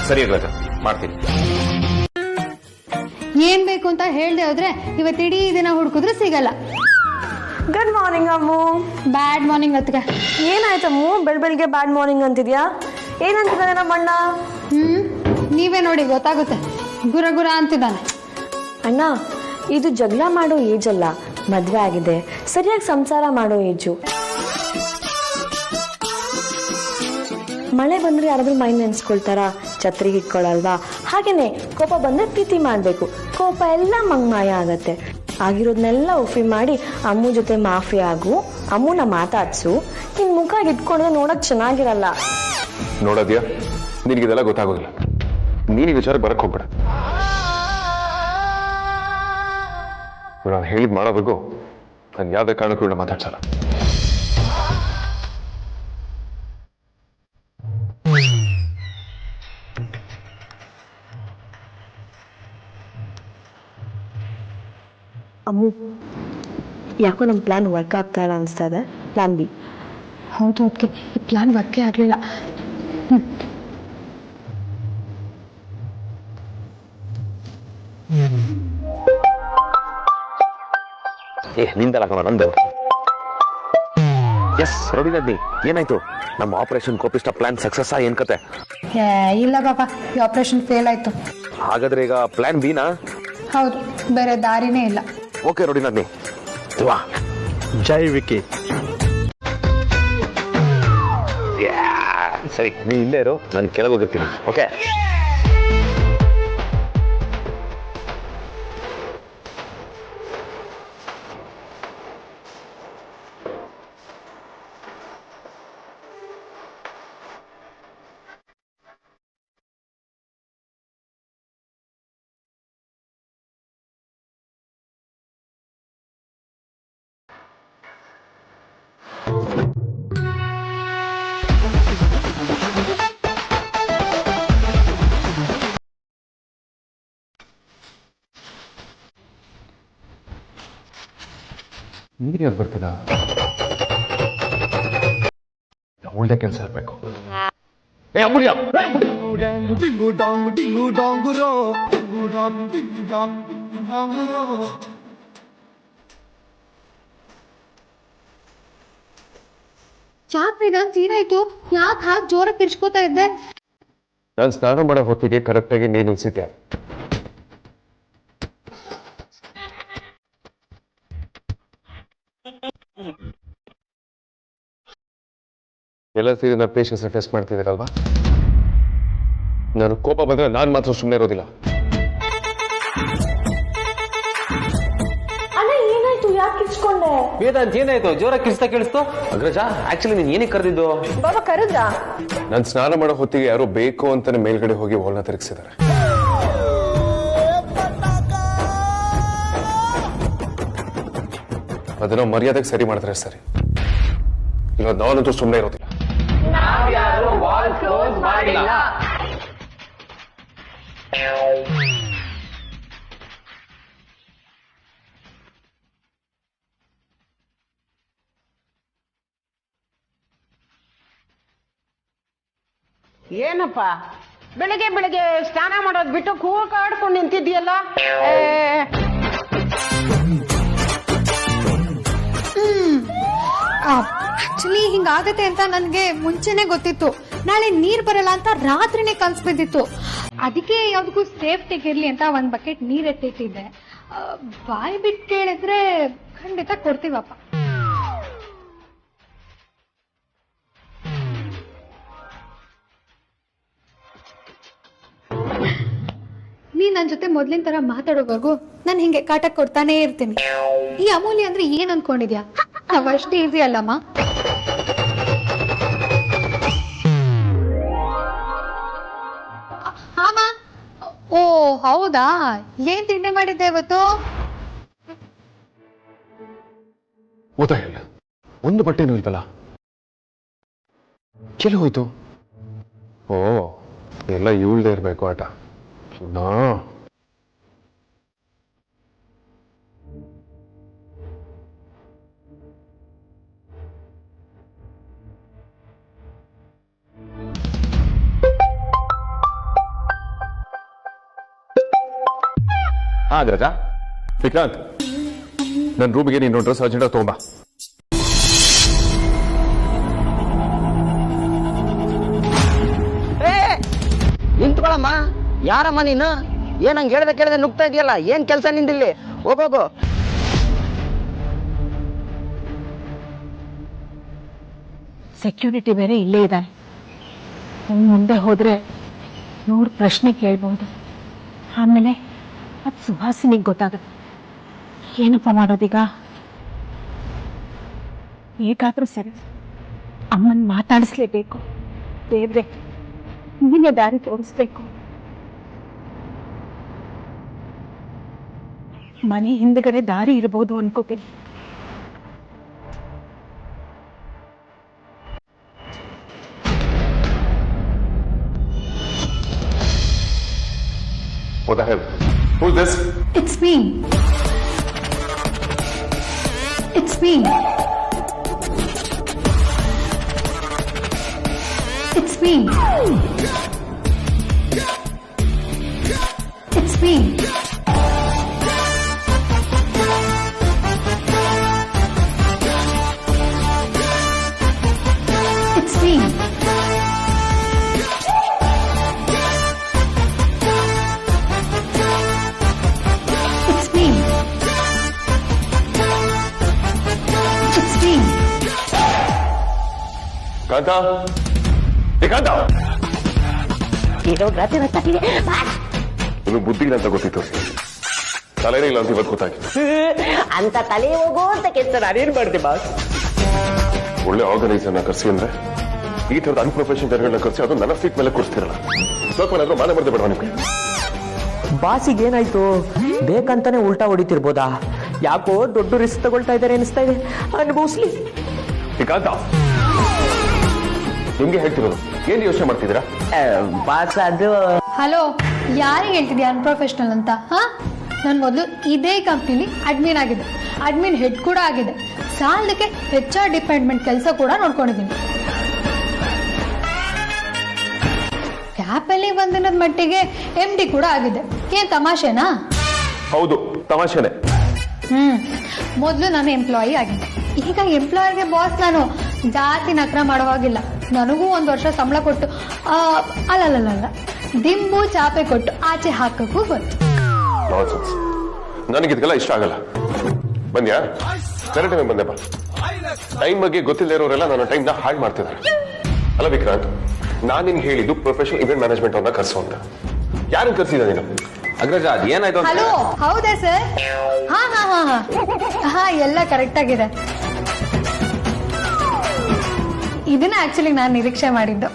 ಸರಿ ಅಗ್ರಜ, ಮಾಡ್ತೀನಿ. ಏನ್ ಬೇಕು ಅಂತ ಹೇಳ್ದೆ ಹೋದ್ರೆ ಇವತ್ತು ಇಡೀ ದಿನ ಹುಡುಕಿದ್ರು ಸಿಗಲ್ಲ. Good morning Ammu. Bad morning ಅತ್ಗೆ. ಏನಾಯ್ತಮ್ಮು ಬೆಳಗ್ಗೆ ಬ್ಯಾಡ್ ಮಾರ್ನಿಂಗ್ ಅಂತಿದ್ಯಾ? ಏನಂತಿದ್ದಾನೆ ನಮ್ಮ ಅಣ್ಣ? ನೀವೇ ನೋಡಿ ಗೊತ್ತಾಗುತ್ತೆ. ಗುರ ಗುರ ಅಂತಿದ್ದಾನೆ. ಅಣ್ಣ, ಇದು ಜಗಳ ಮಾಡೋ ಏಜ್ ಅಲ್ಲ, ಮದ್ವೆ ಆಗಿದೆ, ಸರಿಯಾಗಿ ಸಂಸಾರ ಮಾಡೋ ಏಜು. ಮಳೆ ಬಂದ್ರೆ ಯಾರಾದ್ರೂ ಮೈ ನೆನ್ಸ್ಕೊಳ್ತಾರ? ಛತ್ರಿ ಇಟ್ಕೊಳಲ್ವಾ? ಹಾಗೇನೆ ಕೋಪ ಬಂದ್ರೆ ಪ್ರೀತಿ ಮಾಡ್ಬೇಕು. ಕೋಪ ಎಲ್ಲ ಮಂಗ್ಮಾಯ ಆಗತ್ತೆ. ಆಗಿರೋದ್ನೆಲ್ಲ ಉಫಿ ಮಾಡಿ ಅಮ್ಮು ಜೊತೆ ಮಾಫಿ ಆಗು, ಅಮ್ಮನ ಮಾತಾಡ್ಸು. ನಿನ್ ಮುಖ ಇಟ್ಕೊಂಡ್ರೆ ನೋಡಕ್ ಚೆನ್ನಾಗಿರಲ್ಲ. ನೋಡೋದ್ಯಾ, ನಿನಗಿದೆಲ್ಲ ಗೊತ್ತಾಗೋದಿಲ್ಲ. ನೀನು ಈ ವಿಚಾರಕ್ಕೆ ಬರಕ್ ಹೋಗ್ಬೇಡ. ನಾನು ಹೇಳಿದ್ ಮಾಡೋವರೆಗೂ ನಾನು ಯಾವುದೇ ಕಾರಣಕ್ಕೂ ಕೂಡ ಮಾತಾಡ್ಸಲ್ಲ. ಅಮ್ಮು, ಯಾಕೋ ನಮ್ಮ ಪ್ಲಾನ್ ವರ್ಕ್ ಆಗ್ತಾ ಇಲ್ಲ ಅನಿಸ್ತಾ ಇದೆ. Plan B. ಹೌದು ಅದಕ್ಕೆ ಈ ಪ್ಲಾನ್ ವರ್ಕೇ ಆಗ್ಲಿಲ್ಲ. ನಿಂದಲ್ಲ ನಂದು. ಎಸ್ ರವಿನಂದಿ, ಏನಾಯ್ತು? ನಮ್ಮ ಆಪರೇಷನ್ ಕೋಪಿಷ್ಟ ಪ್ಲಾನ್ ಸಕ್ಸಸ್ ಏನ್ ಕತೆ? ಇಲ್ಲ ಬಾಬಾ, ಈ ಆಪರೇಷನ್ ಫೇಲ್ ಆಯ್ತು. ಹಾಗಾದ್ರೆ ಈಗ ಪ್ಲಾನ್ ಬಿನಾ? ಹೌದು, ಬೇರೆ ದಾರಿನೇ ಇಲ್ಲ. ಓಕೆ ರವಿನಂದಿ. ಜೈ ವಿಕಿ. ಸರಿ, ನೀ ಇಲ್ಲೇ ಇರು, ನಾನು ಕೆಳಗೆ ಹೋಗಿರ್ತೀನಿ. ಓಕೆ. ನೀರು ಯಾಕೆ ಬರ್ತಿಲ್ಲ? ಒಳ್ಳೆ ಕೆಲಸ ಇರಬೇಕು. ಯಾಕೆ ಏನಾಯ್ತು? ಯಾಕೆ ಹಾಗೆ ಜೋರ ಕಿರ್ಚ್ಕೋತಾ ಇದ್ದೆ? ನಾನು ಸ್ನಾನ ಮಾಡೋ ಹೊತ್ತಿಗೆ ಕರೆಕ್ಟಾಗಿ ನೀರು ನಿಲ್ಸಿದ್ದೆ. ಎಲ್ಲ ಸೇರಿ ನನ್ನ ಪೇಷನ್ಸ್ ಟೆಸ್ಟ್ ಮಾಡ್ತಿದ್ದೀರಲ್ವಾ? ನಾನು ಕೋಪ ಬಂದ್ರೆ ನಾನು ಮಾತ್ರ ಸುಮ್ಮನೆ ಇರೋದಿಲ್ಲ. ಅಣ್ಣ, ಏನಾಯ್ತು? ಯಾಕೆ ಕಿರ್ಚ್ಕೊಂಡೆ? ವೇದಾಂತ್, ಏನಾಯ್ತು? ಜೋರ ಕಿರ್ಚ್ತಾ ಕೇಳಿಸ್ತು. ಅಗ್ರಜ, ಆಕ್ಚುಲಿ ನೀನ್ ಏನಕ್ಕೆ ಕರೆದಿದ್ದು? ಬಾಬಾ ಕರೆದ? ನಾನು ಸ್ನಾನ ಮಾಡೋ ಹೊತ್ತಿಗೆ ಯಾರೋ ಬೇಕು ಅಂತಾನೆ ಮೇಲ್ಗಡೆ ಹೋಗಿ ಹೋಲ್ನ ತಿರುಗಿಸಿದ್ದಾರೆ. ಅದನ್ನ ಮರ್ಯಾದೆಗೆ ಸರಿ ಮಾಡಿದ್ರೆ ಸರಿ, ಇಲ್ಲ ನಾನಂತೂ ಸುಮ್ಮನೆ ಇರೋದಿಲ್ಲ. ಏನಪ್ಪ ಬೆಳಗ್ಗೆ ಸ್ನಾನ ಮಾಡೋದು ಬಿಟ್ಟು ಕೂಗಾಡ್ಕೊಂಡು ನಿಂತಿದ್ಯಲ್ಲ? ಆಕ್ಚುಲಿ ಹಿಂಗಾಗತ್ತೆ ಅಂತ ನನ್ಗೆ ಮುಂಚೆನೆ ಗೊತ್ತಿತ್ತು. ನಾಳೆ ನೀರ್ ಬರಲ್ಲ ಅಂತ ರಾತ್ರಿನೇ ಕನ್ಸ್ ಬಿದ್ದಿತ್ತು. ಅದಕ್ಕೆ ಯಾವ್ದಕ್ಕೂ ಸೇಫ್ಟಿಗಿರ್ಲಿ ಅಂತ ಒಂದ್ ಬಕೆಟ್ ನೀರ್ ಎತ್ತಿಟ್ಟಿದ್ದೆ. ಬಾಯ್ ಬಿಟ್ಟು ಕೇಳಿದ್ರೆ ಖಂಡಿತ ಕೊಡ್ತೀವಪ್ಪ. ನೀ ನನ್ ಜೊತೆ ಮೊದ್ಲಿನ ತರ ಮಾತಾಡೋವರೆಗೂ ನಾನು ಹಿಂಗೆ ಕಾಟ ಕೊಡ್ತಾನೆ ಇರ್ತೀನಿ. ಈ ಅಮೂಲ್ಯ ಅಂದ್ರೆ ಏನ್ ಅನ್ಕೊಂಡಿದ್ಯಾ? ಅವಷ್ಟು ಈಸಿ ಅಲ್ಲಮ್ಮ. ಅಮ್ಮ, ಓ ಹೌದಾ, ಏನ್ ತಿಂಡಿ ಮಾಡಿದ್ದೆ ಇವತ್ತು? ಗೊತ್ತಾಗಿಲ್ಲ, ಒಂದು ಬಟ್ಟೆನೂ ಇಲ್ವಲ್ಲ, ಚೆಲ್ಲಿ ಹೋಯ್ತು. ಓ ಎಲ್ಲ ಇವಳ್ದೇ ಇರ್ಬೇಕು ಆಟ. ನಾ ಅಗ್ರಜ, ವಿಕ್ರಾಂತ್, ನನ್ನ ರೂಮಿಗೆ ನೀನು ಡ್ರೆಸ್ ಅರ್ಜೆಂಟಾಗಿ ತಗೊಂಬ. ನಿಂತ್ಕೊಳಮ್ಮ. ಯಾರಮ್ಮ ನೀನು? ಏನಂಗೆ ಹೇಳ್ದೆ ಕೇಳ್ದೆ ನುಗ್ತಾ ಇದೆಯಲ್ಲ, ಏನ್ ಕೆಲಸ ನಿಂದಿಲ್ಲಿ? ಹೋಗೋಗು. ಸೆಕ್ಯೂರಿಟಿ ಬೇರೆ ಇಲ್ಲೇ ಇದ್ದಾನೆ. ಮುಂದೆ ಹೋದ್ರೆ 100 ಪ್ರಶ್ನೆ ಕೇಳ್ಬಹುದು. ಆಮೇಲೆ ಅದು ಸುಹಾಸಿನಿಗೆ ಗೊತ್ತಾಗುತ್ತೆ. ಏನಪ್ಪ ಮಾಡೋದೀಗ? ಹೇಗಾದ್ರೂ ಸರಿ, ಅಮ್ಮನ್ ಮಾತಾಡಿಸ್ಲೇಬೇಕು. ದೇವ್ರೆ, ನೀನೇ ದಾರಿ ತೋರಿಸ್ಬೇಕು. ಮನೆ ಹಿಂದ್ಗಡೆ ದಾರಿ ಇರಬಹುದು ಅನ್ಕೋತೀನಿ. What the hell? Who's this? It's me. It's me. It's me. It's me. It's me. It's me. It's me. ಕಾಂತ, ಏ ಕಾಂತ, ನಿಮಗೆ ಬುದ್ಧಿ ಇಲ್ಲ ಅಂತ ಗೊತ್ತಿತ್ತು, ತಲೆನೇ ಇಲ್ಲ ಅಂತ ಇವತ್ತು ಗೊತ್ತಾಗಿತ್ತು. ಅಂತ ತಲೆ ಹೋಗೋ ಅಂತ ಕೆಲಸ ನಾನೇನ್ ಮಾಡ್ದೆ ಬಾಸ್? ಒಳ್ಳೆ ಆರ್ಗನೈಸರ್ನ ಕರ್ಸಿ ಅಂದ್ರೆ ಈ ತರದ ಅನ್ಪ್ರೊಫೆಷನಲ್ ಜನಗಳನ್ನ ಕರ್ಸಿ ಅದು ನನ್ನ ಸೀಟ್ ಮೇಲೆ ಕೂರಿಸ್ತಿರಲ್ಲ. ಸ್ವಲ್ಪ ಏನಾದ್ರೂ ಮಾನ ಮರ್ದೆ ಬೇಡ ನಿಮ್ಗೆ. ಬಾಸಿಗೆ ಏನಾಯ್ತು? ಬೇಕಂತಾನೆ ಉಲ್ಟಾ ಹೊಡಿತಿರ್ಬೋದಾ? ಯಾಕೋ ದೊಡ್ಡ ರಿಸ್ಕ್ ತಗೊಳ್ತಾ ಇದಾರೆ ಅನಿಸ್ತಾ ಇದೆ. ಅನುಭವಿಸ್ಲಿ. ಕಾಂತ, ನಿಮ್ಗೆ ಹೇಳ್ತಿರೋದು, ಏನ್ ಯೋಚನೆ ಮಾಡ್ತಿದ್ದೀರಾ? ಬಾಸ್ ಅದು ಹಲೋ, ಯಾರಿಗೆ ಹೇಳ್ತಿದ್ಯಾ ಅನ್ಪ್ರೊಫೆಷನಲ್ ಅಂತ? ಹಾ, ನಾನು ಮೊದಲು ಇದೇ ಕಂಪ್ನಿಲಿ ಅಡ್ಮಿನ್ ಆಗಿದೆ, ಅಡ್ಮಿನ್ ಹೆಡ್ ಕೂಡ ಆಗಿದೆ. ಸಾಲದಕ್ಕೆ HR ಡಿಪಾರ್ಟ್ಮೆಂಟ್ ಕೆಲಸ ಕೂಡ ನೋಡ್ಕೊಂಡಿದ್ದೀನಿ. ಕ್ಯಾಪಲ್ಲಿ ಒಂದಿನದ ಮಟ್ಟಿಗೆ MD ಕೂಡ ಆಗಿದೆ. ಏನ್ ತಮಾಷೆನಾ? ಹೌದು, ತಮಾಷೆನೆ. ಮೊದಲು ನಾನು ಎಂಪ್ಲಾಯಿ ಆಗಿದ್ದೆ. ಈಗ ಎಂಪ್ಲಾಯಿಗೆ ಬಾಸ್ ನಾನು ಜಾಸ್ತಿ ನಕರ ಮಾಡೋ ಹಾಗಿಲ್ಲ. ನನಗೂ 1 ವರ್ಷ ಸಂಬಳ ಕೊಟ್ಟು ಅಲ್ಲಲ್ಲ ದಿಂಬು ಚಾಪೆ ಕೊಟ್ಟು ಆಚೆ ಹಾಕಕ್ಕೂ ಗೊತ್ತು. ನನಗಿದ್ಗೆಲ್ಲ ಇಷ್ಟ ಆಗಲ್ಲ. ಬಂದ್ಯಾ? Correct time ಬಂದೆಪ್ಪ. ಟೈಮ್ ಬಗ್ಗೆ ಗೊತ್ತಿಲ್ಲದೆ ಇರೋರೆಲ್ಲ ನನ್ನ ಟೈಮ್ನ ಹಾಳು ಮಾಡ್ತಿದ್ದಾರೆ. ಅಲ್ಲ ವಿಕ್ರಾಂತ್, ನಾನು ನಿನ್ಗೆ ಹೇಳಿದ್ದು ಪ್ರೊಫೆಷನಲ್ ಇವೆಂಟ್ ಮ್ಯಾನೇಜ್ಮೆಂಟ್ ಅವ್ರನ್ನ ಕರ್ಸು ಅಂತ. ಯಾರನ್ನ ಕರ್ಸಿದ ನೀನು? ಅಗ್ರಜ, ಅದ್ ಏನಾಯ್ತು? ಹಲೋ, ಹೌದಾ ಸರ್? ಹಾ ಎಲ್ಲ ಕರೆಕ್ಟ್ ಆಗಿದೆ. ಇದನ್ನ ಆಕ್ಚುಲಿ ನಾನು ನಿರೀಕ್ಷೆ ಮಾಡಿದ್ದು.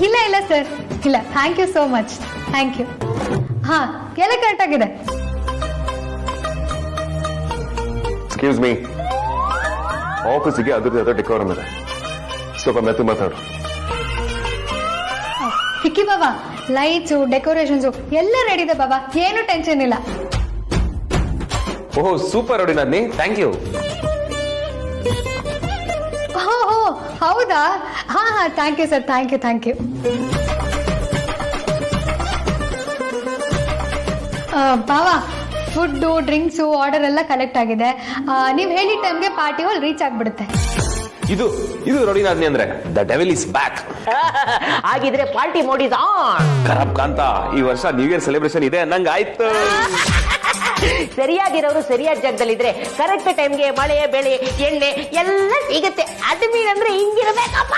ಇಲ್ಲ ಸರ್, ಇಲ್ಲ. Thank you so much. Thank you. ಹಾ, ಎಲ್ಲ ಕರೆಕ್ಟ್ ಆಗಿದೆ. ಎಕ್ಸ್ಕ್ಯೂಸ್ ಮೀ, ಆಫೀಸಿಗೆ ಅದ್ರದ್ದು ಡೆಕೋರಮ್ ಇದೆ, ಸ್ವಲ್ಪ ಮೆತ್ತು ಮಾತಾಡು. ಸಿಕ್ಕಿ ಬಾಬಾ, ಲೈಟ್ಸು ಡೆಕೋರೇಷನ್ಸು ಎಲ್ಲ ರೆಡಿ ಇದೆ ಬಾಬಾ, ಏನು ಟೆನ್ಷನ್ ಇಲ್ಲ. ಓಹ್, ಸೂಪರ್ ನೋಡಿ ನನ್ನಿ, ಥ್ಯಾಂಕ್ ಯು. ಹೌದಾ? ಹಾ thank you sir, thank you. ಬಾವಾ, ಫುಡ್ಡು ಡ್ರಿಂಕ್ಸು ಆರ್ಡರ್ ಎಲ್ಲ ಕಲೆಕ್ಟ್ ಆಗಿದೆ. ನೀವು ಹೇಳಿದ ಟೈಮ್ಗೆ ಪಾರ್ಟಿ ಹಾಲ್ ರೀಚ್ ಆಗ್ಬಿಡುತ್ತೆ. ಇದು ಇದು ರೌಡಿನಾದ್ನಿ ಅಂದ್ರೆ ದ ಡೆವಿಲ್ ಇಸ್ ಬ್ಯಾಕ್. ಹಾಗಿದ್ರೆ ಪಾರ್ಟಿ ಮೋಡ್ ಇಸ್ ಆನ್. ಖರಾಬ್ ಕಾಂತ, ಈ ವರ್ಷ ನ್ಯೂ ಇಯರ್ ಸೆಲೆಬ್ರೇಷನ್ ಇದೆ ಅನ್ನಂಗ ಆಯ್ತು. ಸರಿಯಾಗಿರೋರು ಸರಿಯಾದ ಜಾಗದಲ್ಲಿದ್ರೆ ಕರೆಕ್ಟ್ ಟೈಮ್ಗೆ ಮಳೆ ಬೆಳೆ ಎಣ್ಣೆ ಎಲ್ಲ ಸಿಗುತ್ತೆ. ಅಡ್ಮೀನ್ ಅಂದ್ರೆ ಹಿಂಗಿರ್ಬೇಕಪ್ಪ.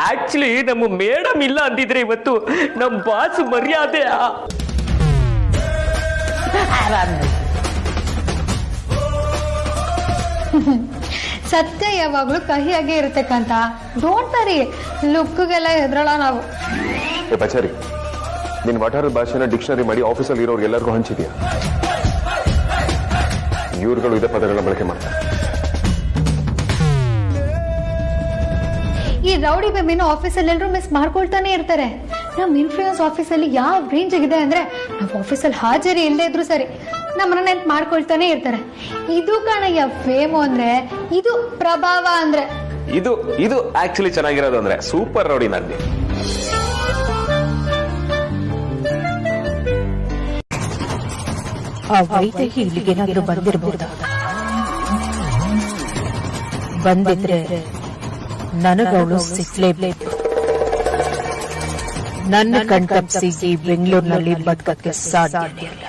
ಆಕ್ಚುಲಿ ನಮ್ಮ ಮೇಡಮ್ ಇಲ್ಲ ಅಂದಿದ್ರೆ ಇವತ್ತು ನಮ್ಮ ಬಾಸ್ ಮರ್ಯಾದೆ. ಸತ್ಯ ಯಾವಾಗ್ಲೂ ಕಹಿಯಾಗೆ ಇರುತ್ತೆ ಕಾಂತ. ಡೋಂಟ್ ವರಿ, ಲುಕ್ಗೆಲ್ಲ ಹೆದ್ರಳ ನಾವು. ಪಚಾರಿ, ನಿನ್ ವಠಾರದ ಭಾಷೆನ ಡಿಕ್ಷನರಿ ಮಾಡಿ ಆಫೀಸಲ್ಲಿ ಇರೋರ್ಗೆ ಎಲ್ಲರಿಗೂ ಹಂಚಿದ್ಯಾ? ಇವ್ರುಗಳು ಇದೇ ಪದಗಳನ್ನ ಬಳಕೆ ಮಾಡ್ತಾರೆ. ಈ ರೌಡಿ ಬೆಮ್ಮಿನ ಆಫೀಸಲ್ಲಿ ಎಲ್ಲರೂ ಮಿಸ್ ಮಾಡ್ಕೊಳ್ತಾನೆ ಇರ್ತಾರೆ. ನಮ್ ಇನ್ಫ್ಲೂಯೆನ್ಸ್ ಆಫೀಸಲ್ಲಿ ಯಾವ ರೇಂಜ್ ಇದೆ ಅಂದ್ರೆ ನಾವು ಆಫೀಸಲ್ಲಿ ಹಾಜರಿ ಇಲ್ಲದೆ ಇದ್ರು ಸರಿ ನಮ್ಮನ್ನ ನೆನ್ಪು ಮಾಡ್ಕೊಳ್ತಾನೆ ಇರ್ತಾರೆ. ಇದು ಕಣಯ್ಯ ಫೇಮು ಅಂದ್ರೆ, ಇದು ಪ್ರಭಾವ ಅಂದ್ರೆ. ಇದು ಇದು ಆಕ್ಚುಲಿ ಚೆನ್ನಾಗಿರೋದು ಅಂದ್ರೆ ಸೂಪರ್ ರೌಡಿನಾದ್ನಿ. ಆ ವೈದೇಹಿ ಇಲ್ಲಿಗೇನಾದ್ರೂ ಬಂದಿರಬಹುದಾ? ಬಂದಿದ್ರೆ ನನಗವಳು ಸಿಕ್ಲೇಬೇಕು. ನನ್ನ ಕಣ್ತಪ್ಪಿಸಿ ಈ ಬೆಂಗಳೂರಿನಲ್ಲಿ ಬದುಕಕ್ಕೆ ಸಾಧ್ಯ ಇಲ್ಲ.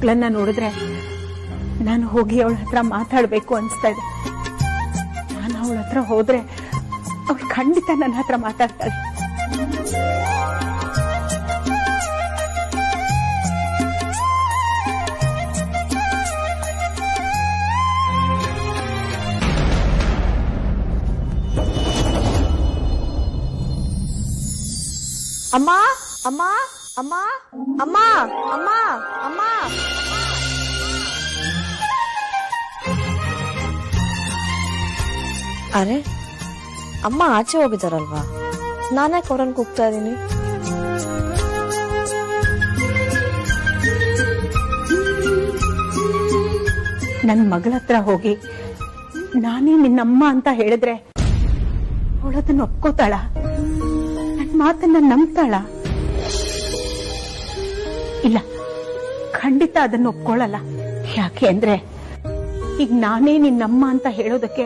ಮಗಳನ್ನ ನೋಡಿದ್ರೆ ನಾನು ಹೋಗಿ ಅವಳ ಹತ್ರ ಮಾತಾಡ್ಬೇಕು ಅನ್ಸ್ತಾ ಇದೆ. ನಾನು ಅವಳ ಹತ್ರ ಹೋದ್ರೆ ಅವಳು ಖಂಡಿತ ನನ್ನ ಹತ್ರ ಮಾತಾಡ್ತಾಳೆ. ಅಮ್ಮ ಅಮ್ಮ ಅಮ್ಮ ಅಮ್ಮ ಅಮ್ಮ ಅಮ್ಮ ಅರೆ ಅಮ್ಮ ಆಚೆ ಹೋಗಿದಾರಲ್ವಾ? ನಾನೇ ಕೊರನ್ ಕೂಗ್ತಾ ಇದೀನಿ. ನನ್ನ ಮಗಳ ಹತ್ರ ಹೋಗಿ ನಾನೇ ನಿನ್ನಮ್ಮ ಅಂತ ಹೇಳಿದ್ರೆ ಅವಳದನ್ನ ಒಪ್ಕೋತಾಳ? ನನ್ನ ಮಾತನ್ನ ನಂಬ್ತಾಳ? ಇಲ್ಲ, ಖಂಡಿತ ಅದನ್ನ ಒಪ್ಕೊಳ್ಳಲ್ಲ. ಯಾಕೆ ಅಂದ್ರೆ ಈಗ ನಾನೇ ನಿನ್ನಮ್ಮ ಅಂತ ಹೇಳೋದಕ್ಕೆ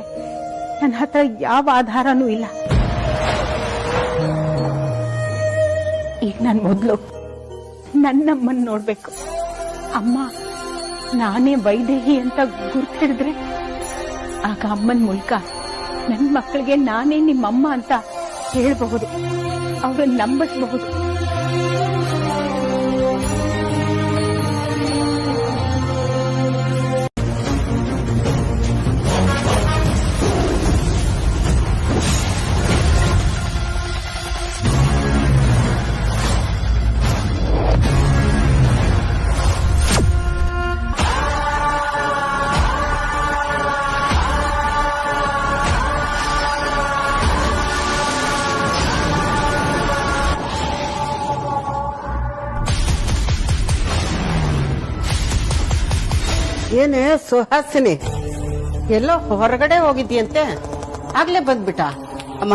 ನನ್ನ ಹತ್ರ ಯಾವ ಆಧಾರನೂ ಇಲ್ಲ. ಈಗ ನಾನು ಮೊದಲು ನನ್ನಮ್ಮನ್ ನೋಡ್ಬೇಕು. ಅಮ್ಮ ನಾನೇ ವೈದೇಹಿ ಅಂತ ಗುರ್ತಿಡಿದ್ರೆ ಆಗ ಅಮ್ಮನ ಮೂಲಕ ನನ್ನ ಮಕ್ಕಳಿಗೆ ನಾನೇ ನಿಮ್ಮಮ್ಮ ಅಂತ ಹೇಳಬಹುದು, ಅವ್ರನ್ನ ನಂಬಿಸಬಹುದು. ಏನೇ ಸುಹಾಸಿನಿ, ಎಲ್ಲೋ ಹೊರಗಡೆ ಹೋಗಿದ್ಯಂತೆ, ಆಗ್ಲೇ ಬಂದ್ಬಿಟ್ಟ? ಅಮ್ಮ,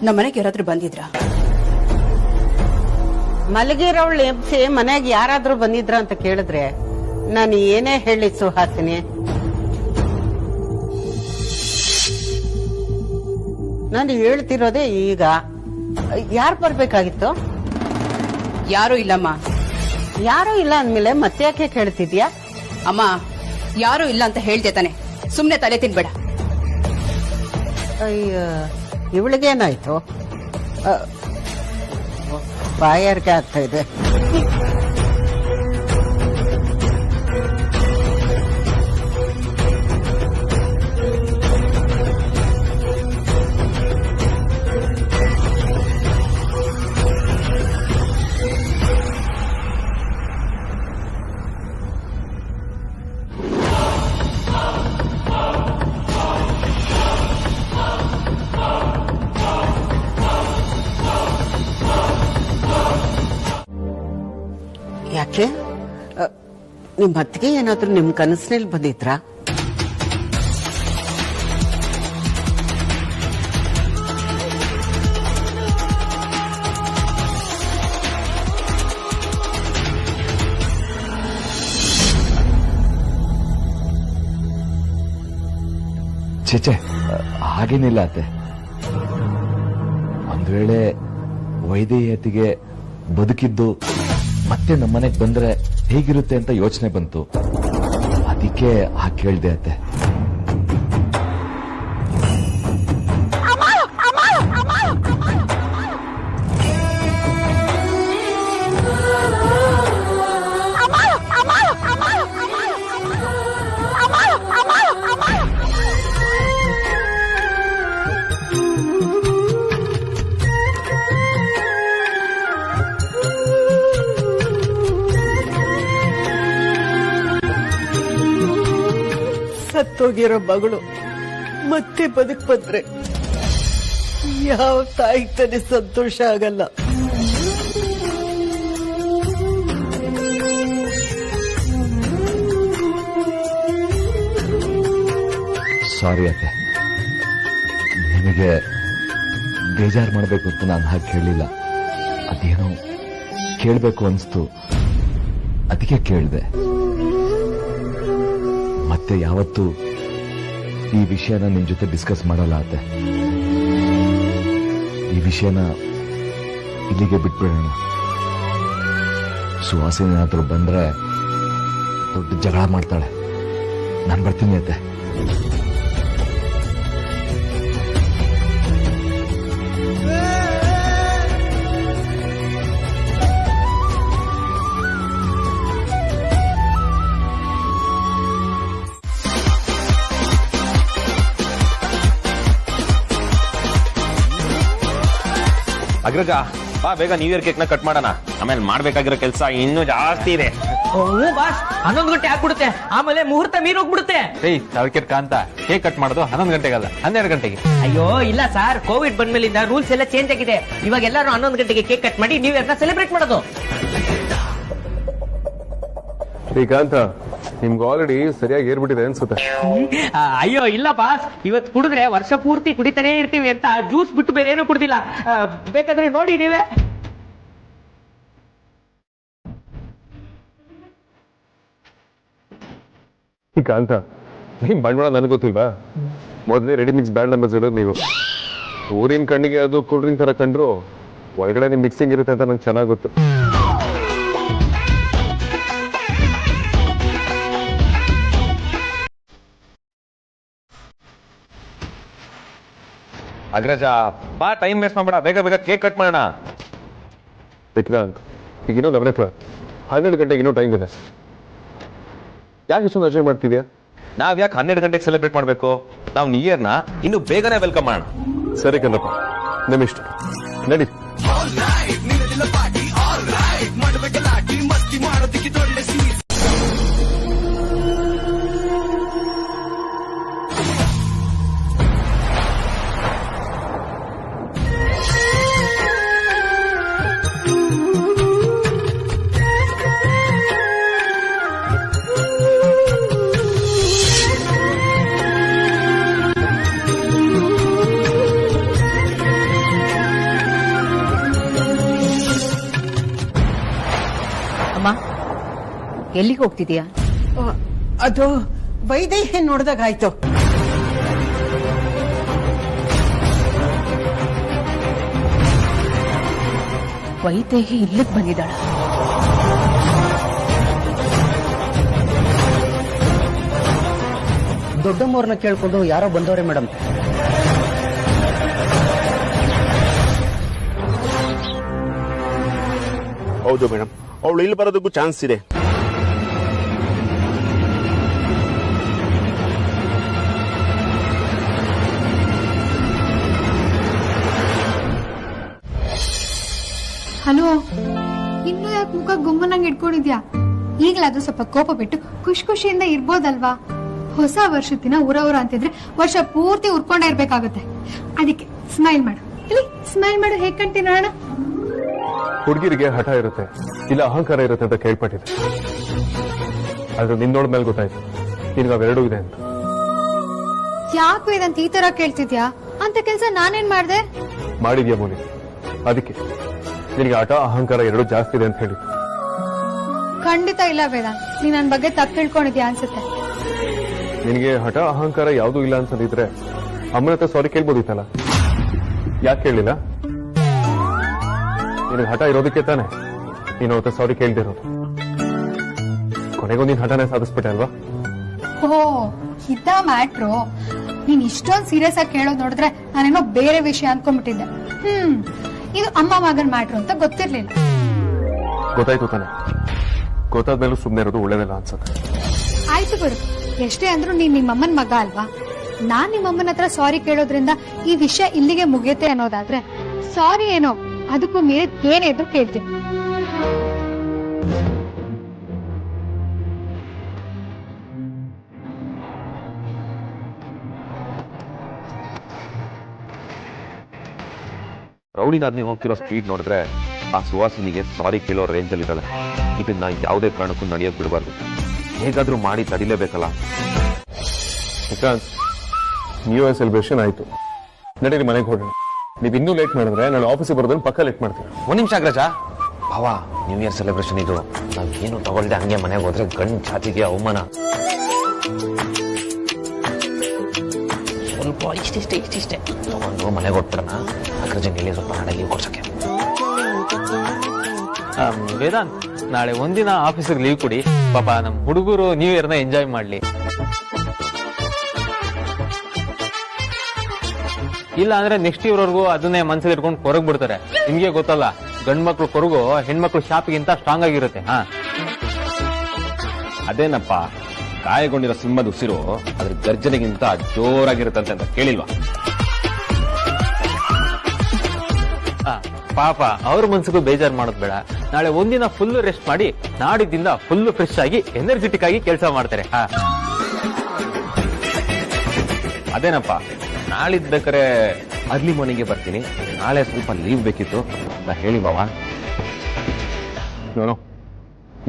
ನಮ್ಮನೆಗೆ ಯಾರಾದ್ರೂ ಬಂದಿದ್ರ? ಮಲಗಿರೋಳು ಎಬ್ಸಿ ಮನೆಗೆ ಯಾರಾದ್ರೂ ಬಂದಿದ್ರ ಅಂತ ಕೇಳಿದ್ರೆ ನಾನು ಏನೇ ಹೇಳಿ ಸುಹಾಸಿನಿ? ನಾನು ಹೇಳ್ತಿರೋದೇ ಈಗ. ಯಾರು ಬರ್ಬೇಕಾಗಿತ್ತು? ಯಾರು ಇಲ್ಲಮ್ಮ. ಯಾರು ಇಲ್ಲ ಅಂದ್ಮೇಲೆ ಮತ್ತೆ ಯಾಕೆ ಕೇಳ್ತಿದ್ಯಾ? ಅಮ್ಮ, ಯಾರು ಇಲ್ಲ ಅಂತ ಹೇಳ್ದೆ ತಾನೆ, ಸುಮ್ನೆ ತಲೆ ತಿನ್ಬೇಡ. ಅಯ್ಯೋ, ಇವಳಿಗೇನಾಯ್ತು? ಬಾಯಾರಿಕೆ ಆಗ್ತಾ ಇದೆ. ಯಾಕೆ ನಿಮ್ ಅತ್ತಿಗೆ ಏನಾದ್ರೂ ನಿಮ್ ಕನಸಿನಲ್ಲಿ ಬಂದಿದ್ರಾ? ಚೇಚೆ, ಹಾಗೇನಿಲ್ಲ ಅತ್ತೆ. ಒಂದ್ ವೇಳೆ ವೈದೇಹಿಯತಿಗೆ ಬದುಕಿದ್ದು ಮತ್ತೆ ನಮ್ಮನೆಗೆ ಬಂದ್ರೆ ಹೇಗಿರುತ್ತೆ ಅಂತ ಯೋಚನೆ ಬಂತು, ಅದಕ್ಕೆ ಹಾಗೆ ಕೇಳ್ದೆ ಅತ್ತೆ. ಸತ್ತೋಗಿರೋ ಮಗಳು ಮತ್ತೆ ಬದುಕ್ ಬಂದ್ರೆ ಯಾವ ತಾಯಿ ತಾನೇ ಸಂತೋಷ ಆಗಲ್ಲ? ಸಾರಿ ಅತ್ತೆ, ನಿಮಗೆ ಬೇಜಾರು ಮಾಡಬೇಕು ಅಂತ ನಾನು ಹಾಗೆ ಕೇಳಲಿಲ್ಲ. ಅದೇನೋ ಕೇಳಬೇಕು ಅನಿಸ್ತು, ಅದಕ್ಕೆ ಕೇಳಿದೆ. ಮತ್ತೆ ಯಾವತ್ತೂ ಈ ವಿಷಯನ ನಿಮ್ ಜೊತೆ ಡಿಸ್ಕಸ್ ಮಾಡಲ್ಲ ಅತ್ತೆ. ಈ ವಿಷಯನ ಇಲ್ಲಿಗೆ ಬಿಟ್ಬಿಡೋಣ. ಸುವಾಸನೆ ಏನಾದ್ರೂ ಬಂದ್ರೆ ದೊಡ್ಡ ಜಗಳ ಮಾಡ್ತಾಳೆ. ನಾನು ಬರ್ತೀನಿ ಅತ್ತೆ. ಅಗ್ರಜ ಬಾ ಬೇಗ ನ್ಯೂ ಇಯರ್ ಕೇಕ್ ನ ಕಟ್ ಮಾಡೋಣ. ಆಮೇಲೆ ಮಾಡ್ಬೇಕಾಗಿರೋ ಕೆಲಸ ಇನ್ನೂ ಜಾಸ್ತಿ ಇದೆ. ಹ್ಞೂ ಬಾಸ್, 11 ಗಂಟೆ ಆಗ್ಬಿಡುತ್ತೆ, ಆಮೇಲೆ ಮುಹೂರ್ತ ಮೀರೋಗ್ಬಿಡುತ್ತೆ. ತವಕೇಟ್ ಕಾಂತ ಕೇಕ್ ಕಟ್ ಮಾಡೋದು 11 ಗಂಟೆಗಲ್ಲ 12 ಗಂಟೆಗೆ. ಅಯ್ಯೋ ಇಲ್ಲ ಸರ್, ಕೋವಿಡ್ ಬಂದ್ಮೇಲಿಂದ ರೂಲ್ಸ್ ಎಲ್ಲ ಚೇಂಜ್ ಆಗಿದೆ. ಇವಾಗ ಎಲ್ಲರೂ 11 ಗಂಟೆಗೆ ಕೇಕ್ ಕಟ್ ಮಾಡಿ ನ್ಯೂ ಇಯರ್ ನ ಸೆಲೆಬ್ರೇಟ್ ಮಾಡೋದು. ಶ್ರೀಕಾಂತ, ನಿಮ್ಗೆ ಆಲ್ರೆಡಿ ಸರಿಯಾಗಿ ಏರ್ಬಿಟ್ಟಿದೆ ಅನ್ಸುತ್ತೆ. ಅಯ್ಯೋ ಇಲ್ಲ ಬಾಸ್, ಇವತ್ತು ಕುಡಿದ್ರೆ ವರ್ಷ ಪೂರ್ತಿ ಕುಡಿತಾನೆ ಇರ್ತೀವಿ ಅಂತ ಜ್ಯೂಸ್ ಬಿಟ್ಟು ಬೇರೆ ಏನೂ ಕುಡ್ದಿಲ್ಲ. ಬೇಕಾದ್ರೆ ನೋಡಿ ನೀವೇ. ಶ್ರೀಕಾಂತ, ನಿಮ್ ಬಂಡವಾಳ ನನಗೆ ಗೊತ್ತಿಲ್ವಾ? ಮೊದಲೇ ರೆಡಿ ಮಿಕ್ಸ್ ಬ್ರ್ಯಾಂಡ್ ಅಂಬಾಸಿಡರ್ ನೀವು. ಊರಿನ ಕಣ್ಣಿಗೆ ಅದು ಕೂಲ್ ಡ್ರಿಂಕ್ ತರ ಕಂಡ್ರು ಒಳಗಡೆ ನಿಮ್ ಮಿಕ್ಸಿಂಗ್ ಇರುತ್ತೆ ಅಂತ ನಂಗೆ ಚೆನ್ನಾಗಿ ಗೊತ್ತು. ಅಗ್ರಜ ಬಾ, ಟೈಮ್ ವೇಸ್ಟ್ ಮಾಡ್ಬೇಡ, ಬೇಗ ಬೇಗ ಕೇಕ್ ಕಟ್ ಮಾಡೋಣ. ವಿಕ್ರಾಂತ್, ಈಗ ಇನ್ನೂ 11 12 ಗಂಟೆಗೆ ಇನ್ನೂ ಟೈಮ್ ಇದೆ. ಯಾಕೆ ಇಷ್ಟೊಂದು ಅರ್ಜೆಂಟ್ ಮಾಡ್ತಿದ್ಯಾ? ನಾವ್ ಯಾಕೆ 12 ಗಂಟೆಗೆ ಸೆಲೆಬ್ರೇಟ್ ಮಾಡ್ಬೇಕು? ನಾವು ನ್ಯೂ ಇಯರ್ ನ ಇನ್ನು ಬೇಗನೆ ವೆಲ್ಕಮ್ ಮಾಡೋಣ. ಸರಿ ಕಣಪ್ಪ, ನಮ್ಮಿಷ್ಟ, ನಡಿ. ಅಮ್ಮ, ಎಲ್ಲಿಗೆ ಹೋಗ್ತಿದೀಯಾ? ಅದು ವೈದೇಹಿ ನೋಡ್ದಾಗಾಯ್ತು. ವೈದೇಹಿ ಇಲ್ಲಿಗೆ ಬಂದಿದ್ದಾಳ? ದೊಡ್ಡಮ್ಮವ್ರನ್ನ ಕೇಳ್ಕೊಂಡು ಯಾರೋ ಬಂದವ್ರೆ ಮೇಡಮ್. ಹೌದು ಮೇಡಮ್, ಅವಳು ಇಲ್ಲಿ ಬರೋದಕ್ಕೂ ಚಾನ್ಸ್ ಇದೆ. ಹಲೋ, ಇನ್ನು ಯಾಕೆ ಮುಖ ಗುಮ್ಮನಂಗ್ ಇಟ್ಕೊಂಡಿದ್ಯಾ? ಈಗಲಾದ್ರೂ ಸ್ವಲ್ಪ ಕೋಪ ಬಿಟ್ಟು ಖುಷಿ ಖುಷಿಯಿಂದ ಇರ್ಬೋದಲ್ವಾ? ಹೊಸ ವರ್ಷದ ದಿನ ಉರ ಅಂತಿದ್ರೆ ವರ್ಷ ಪೂರ್ತಿ ಉರ್ಕೊಂಡೇ ಇರ್ಬೇಕಾಗುತ್ತೆ. ಅದಕ್ಕೆ ಸ್ಮೈಲ್ ಮಾಡು. ಇಲ್ಲಿ ಸ್ಮೈಲ್ ಮಾಡು, ಹೇಗ್ ಕಾಣ್ತೀನಿ ನೋಡೋಣ. ಹುಡುಗಿರಿಗೆ ಹಠ ಇರುತ್ತೆ, ಇಲ್ಲ ಅಹಂಕಾರ ಇರುತ್ತೆ ಅಂತ ಕೇಳ್ಪಟ್ಟಿದೆ. ಆದ್ರೆ ನಿನ್ ನೋಡಿದ್ಮೇಲೆ ಗೊತ್ತಾಯ್ತು ನಿನ್ಗೆ ಅವೆರಡೂ ಇದೆ ಅಂತ. ಯಾಕೆ ಇದಂತ ಈ ತರ ಕೇಳ್ತಿದ್ಯಾ? ಅಂತ ಕೆಲ್ಸ ನಾನೇನ್ ಮಾಡ್ದೆ? ಮಾಡಿದ್ಯಾ ಮೋನಿ, ಅದಕ್ಕೆ ನಿನಗೆ ಹಠ ಅಹಂಕಾರ ಎರಡು ಜಾಸ್ತಿ ಇದೆ ಅಂತ ಹೇಳಿದ್ದು. ಖಂಡಿತ ಇಲ್ಲ ವೇದಾಂತ್, ನೀ ನನ್ ಬಗ್ಗೆ ತಪ್ಪು ತಿಳ್ಕೊಂಡಿದ್ಯಾ ಅನ್ಸುತ್ತೆ. ನಿನಗೆ ಹಠ ಅಹಂಕಾರ ಯಾವುದೂ ಇಲ್ಲ ಅನ್ಸದಿದ್ರೆ ಅಮ್ಮನ ಹತ್ರ ಸಾರಿ ಕೇಳ್ಬೋದಿತ್ತಲ್ಲ, ಯಾಕೆ ಕೇಳಲಿಲ್ಲ? ನಿನಗೆ ಹಠ ಇರೋದಕ್ಕೆ ತಾನೆ ನೀನು ಅವತ್ತ ಸಾರಿ ಕೇಳ್ದಿರೋದು. ಕೊನೆಗೂ ನೀನ್ ಹಠನೇ ಸಾಧಿಸ್ಬಿಟ್ಟೆ ಅಲ್ವಾ? ಓ, ಇದ್ದ ಮ್ಯಾಟ್ರು. ನೀನ್ ಇಷ್ಟೊಂದು ಸೀರಿಯಸ್ ಆಗಿ ಕೇಳೋದ್ ನೋಡಿದ್ರೆ ನಾನೇನೋ ಬೇರೆ ವಿಷಯ ಅನ್ಕೊಂಡ್ಬಿಟ್ಟಿದ್ದೆ. ಇದು ಅಮ್ಮ ಮಗನ್ ಮ್ಯಾಟ್ರು ಅಂತ ಗೊತ್ತಿರ್ಲಿಲ್ಲ. ಗೊತ್ತಾಯ್ತು ತಾನೆ, ಗೊತ್ತಾದ್ಮೇಲೂ ಸುಮ್ಮನೆ ಇರೋದು ಒಳ್ಳೇದಲ್ಲ ಅನ್ಸುತ್ತೆ. ಆಯ್ತು ಬಿಡು, ಎಷ್ಟೇ ಅಂದ್ರೂ ನೀನ್ ನಿಮ್ಮಮ್ಮನ್ ಮಗ ಅಲ್ವಾ? ನಾನ್ ನಿಮ್ಮಮ್ಮನ ಹತ್ರ ಸಾರಿ ಕೇಳೋದ್ರಿಂದ ಈ ವಿಷಯ ಇಲ್ಲಿಗೆ ಮುಗಿಯುತ್ತೆ ಅನ್ನೋದಾದ್ರೆ, ಸಾರಿ ಏನೋ ಅದಕ್ಕೂ ಮೀರಿ ಏನೇ ಇದ್ರು ಕೇಳ್ತೀನಿ. ರೌಡಿನಾದ್ನಿ ಹೋಗ್ತಿರೋ ಸ್ಪೀಡ್ ನೋಡಿದ್ರೆ ಆ ಸುವಾಸಿನಿಗೆ ಸಾರಿ ಕೇಳೋ ರೇಂಜ್ ಅಲ್ಲಿ ಇದ್ದಾಳೆ. ಇದನ್ನ ಯಾವುದೇ ಕಾರಣಕ್ಕೂ ನಡೆಯೋಕ್ ಬಿಡಬಾರ್ದು. ಹೇಗಾದ್ರೂ ಮಾಡಿ ತಡಿಲೇಬೇಕಲ್ಲ. ವಿಕ್ರಾಂತ್, ನ್ಯೂ ಇಯರ್ ಸೆಲೆಬ್ರೇಷನ್ ಆಯ್ತು, ನಡೀರಿ ಮನೆಗೆ ಹೊರಡೋಣ. ನೀವು ಇನ್ನೂ ಲೇಟ್ ಮಾಡಿದ್ರೆ ನಾನು ಆಫೀಸಿಗೆ ಬರೋದನ್ನ ಪಕ್ಕ ಲೇಟ್ ಮಾಡ್ತೀನಿ. ಒಂದ್ ನಿಮಿಷ ಅಗ್ರಜ. ಭಾವ, ನ್ಯೂ ಇಯರ್ ಸೆಲೆಬ್ರೇಷನ್ ಇದು, ನಾವ್ ಏನು ತಗೊಳ್ದೆ ಹಂಗೆ ಮನೆಗೆ ಹೋದ್ರೆ ಗಂಡ್ ಛಾತಿಗೆ ಅವಮಾನ. ಸ್ವಲ್ಪ ಇಷ್ಟಿಷ್ಟೇ ತಗೊಂಡು ಮನೆಗೆ ಹೊಟ್ಬಿಡೋಣ. ಅಗ್ರಜನ್ ಇಲ್ಲಿ ಸ್ವಲ್ಪ ನಾಳೆ ಲೀವ್ ಕೊಡ್ಸಕ್ಕೆ. ವೇದಾಂತ್, ನಾಳೆ ಒಂದಿನ ಆಫೀಸಿಗೆ ಲೀವ್ ಕೊಡಿ, ಪಾಪ ನಮ್ ಹುಡುಗರು ನ್ಯೂ ಇಯರ್ನ ಎಂಜಾಯ್ ಮಾಡ್ಲಿ. ಇಲ್ಲ ಅಂದ್ರೆ ನೆಕ್ಸ್ಟ್ ಇಯರ್ ವರ್ಗೂ ಅದನ್ನೇ ಮನ್ಸಲ್ಲಿ ಇಟ್ಕೊಂಡು ಕೊರಗ್ ಬಿಡ್ತಾರೆ. ನಿಮ್ಗೆ ಗೊತ್ತಲ್ಲ, ಗಂಡ್ ಮಕ್ಳು ಕೊರಗು ಹೆಣ್ಮಕ್ಳು ಶಾಪಿಗಿಂತ ಸ್ಟ್ರಾಂಗ್ ಆಗಿರುತ್ತೆ. ಅದೇನಪ್ಪ, ಗಾಯಗೊಂಡಿರೋ ಸಿಂಹದ ಉಸಿರು ಅದ್ರ ಗರ್ಜನೆಗಿಂತ ಜೋರಾಗಿರುತ್ತಂತೆ ಅಂತ ಕೇಳಿಲ್ವಾ? ಪಾಪ ಅವ್ರ ಮನ್ಸಿಗೂ ಬೇಜಾರ್ ಮಾಡೋದ್ ಬೇಡ. ನಾಳೆ ಒಂದಿನ ಫುಲ್ ರೆಸ್ಟ್ ಮಾಡಿ ನಾಡಿದ್ದಿಂದ ಫುಲ್ ಫ್ರೆಶ್ ಆಗಿ ಎನರ್ಜೆಟಿಕ್ ಆಗಿ ಕೆಲಸ ಮಾಡ್ತಾರೆ. ಅದೇನಪ್ಪ, ನಾಳಿದ್ ಬೇಕಾರೆ ಅರ್ಲಿ ಮಾರ್ನಿಂಗ್ಗೆ ಬರ್ತೀನಿ, ನಾಳೆ ಸ್ವಲ್ಪ ಲೀವ್ ಬೇಕಿತ್ತು ಅಂತ ಹೇಳಿ ಬಾವ. ನಾನು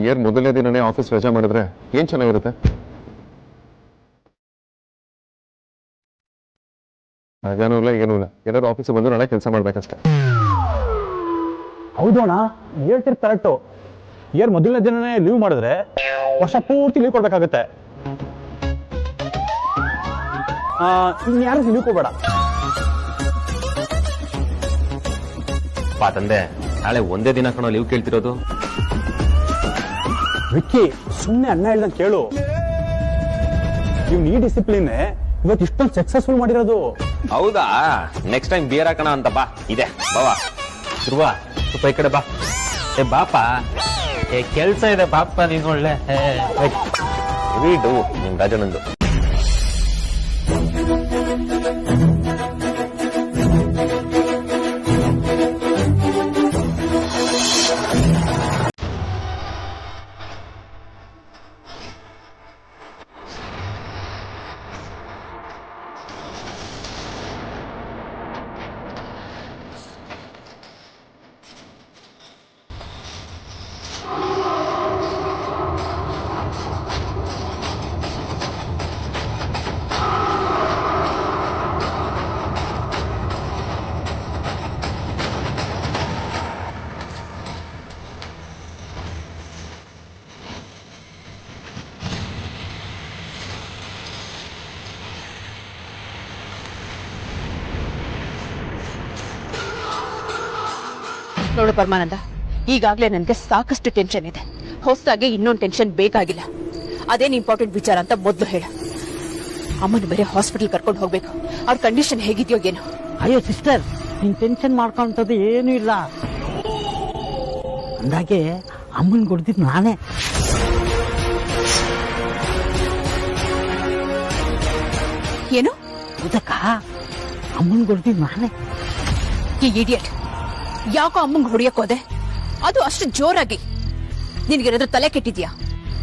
ಇಯರ್ ಮೊದಲನೇ ದಿನನೇ ಆಫೀಸ್ ರಜಾ ಮಾಡಿದ್ರೆ ಏನ್ ಚೆನ್ನಾಗಿರುತ್ತೆ. ರಜಾನೂ ಇಲ್ಲ, ಏನೂ ಇಲ್ಲ, ಎಲ್ಲರೂ ಆಫೀಸ್ ಬಂದು ನಾಳೆ ಕೆಲಸ ಮಾಡ್ಬೇಕಷ್ಟೇ. ಹೌದೋಣ, ಹೇಳ್ತಿರ್ ಕರೆಕ್ಟು. ಇಯರ್ ಮೊದಲನೇ ದಿನನೇ ಲೀವ್ ಮಾಡಿದ್ರೆ ವರ್ಷ ಪೂರ್ತಿ ಲೀವ್ ಕೊಡ್ಬೇಕಾಗತ್ತೆ. ಇನ್ಯಾರು ಲೀವ್ ಕೊಡ್ಬೇಡ. ತಂದೆ, ನಾಳೆ ಒಂದೇ ದಿನ ಕಣೋ ಲೀವ್ ಕೇಳ್ತಿರೋದು. ವಿಕ್ಕಿ, ಸುಮ್ಮನೆ ಅಣ್ಣ ಹೇಳ್ದಂಗೆ ಕೇಳು. ಈ ಡಿಸಿಪ್ಲಿನ್ ಇವತ್ತು ಇಷ್ಟೊಂದು ಸಕ್ಸಸ್ಫುಲ್ ಮಾಡಿರೋದು. ಹೌದಾ? ನೆಕ್ಸ್ಟ್ ಟೈಮ್ ಬಿಯರ್ ಹಾಕೋಣ ಅಂತ ಬಾ. ಇದೆ ಬಾವಾ. ಧ್ರುವ, ಸ್ವಲ್ಪ ಈ ಕಡೆ ಬಾ. ಬಾಪ, ಕೆಲ್ಸ ಇದೆ ಬಾಪ. ನೀನ್ ಒಳ್ಳೆ ವೀಡು ನಿಮ್ ರಾಜನಂದು. ನೋಡು ಪರಮಾನಂದ, ಈಗಾಗಲೇ ನನಗೆ ಸಾಕಷ್ಟು ಟೆನ್ಷನ್ ಇದೆ. ಹೊಸದಾಗಿ ಇನ್ನೊಂದು ಟೆನ್ಷನ್ ಬೇಕಾಗಿಲ್ಲ. ಅದೇನು ಇಂಪಾರ್ಟೆಂಟ್ ವಿಚಾರ ಅಂತ ಮೊದಲು ಹೇಳ. ಅಮ್ಮನ ಬೇರೆ ಹಾಸ್ಪಿಟಲ್ ಕರ್ಕೊಂಡು ಹೋಗ್ಬೇಕು. ಅವ್ರ ಕಂಡೀಷನ್ ಹೇಗಿದೆಯೋ ಏನೋ. ಅಯ್ಯೋ ಸಿಸ್ಟರ್, ನೀನ್ ಟೆನ್ಷನ್ ಮಾಡ್ಕೊಂತದ್ದು ಏನೂ ಇಲ್ಲ. ಅಂದಾಗೆ ಅಮ್ಮನ್ ಕೊಡ್ತಿದ್ ನಾನೇ. ಏನು ಇದಕ್ಕ ಅಮ್ಮನ್ ಕೊಡ್ತಿದ್ ನಾನೇ. ಈ ಇಡಿಯಟ್, ಯಾಕೋ ಅಮ್ಮಂಗ್ ಹೊಡಿಯಕ್ ಹೋದೆ? ಅದು ಅಷ್ಟು ಜೋರಾಗಿ. ನಿನ್ಗೇನಾದ್ರೂ ತಲೆ ಕೆಟ್ಟಿದ್ಯಾ?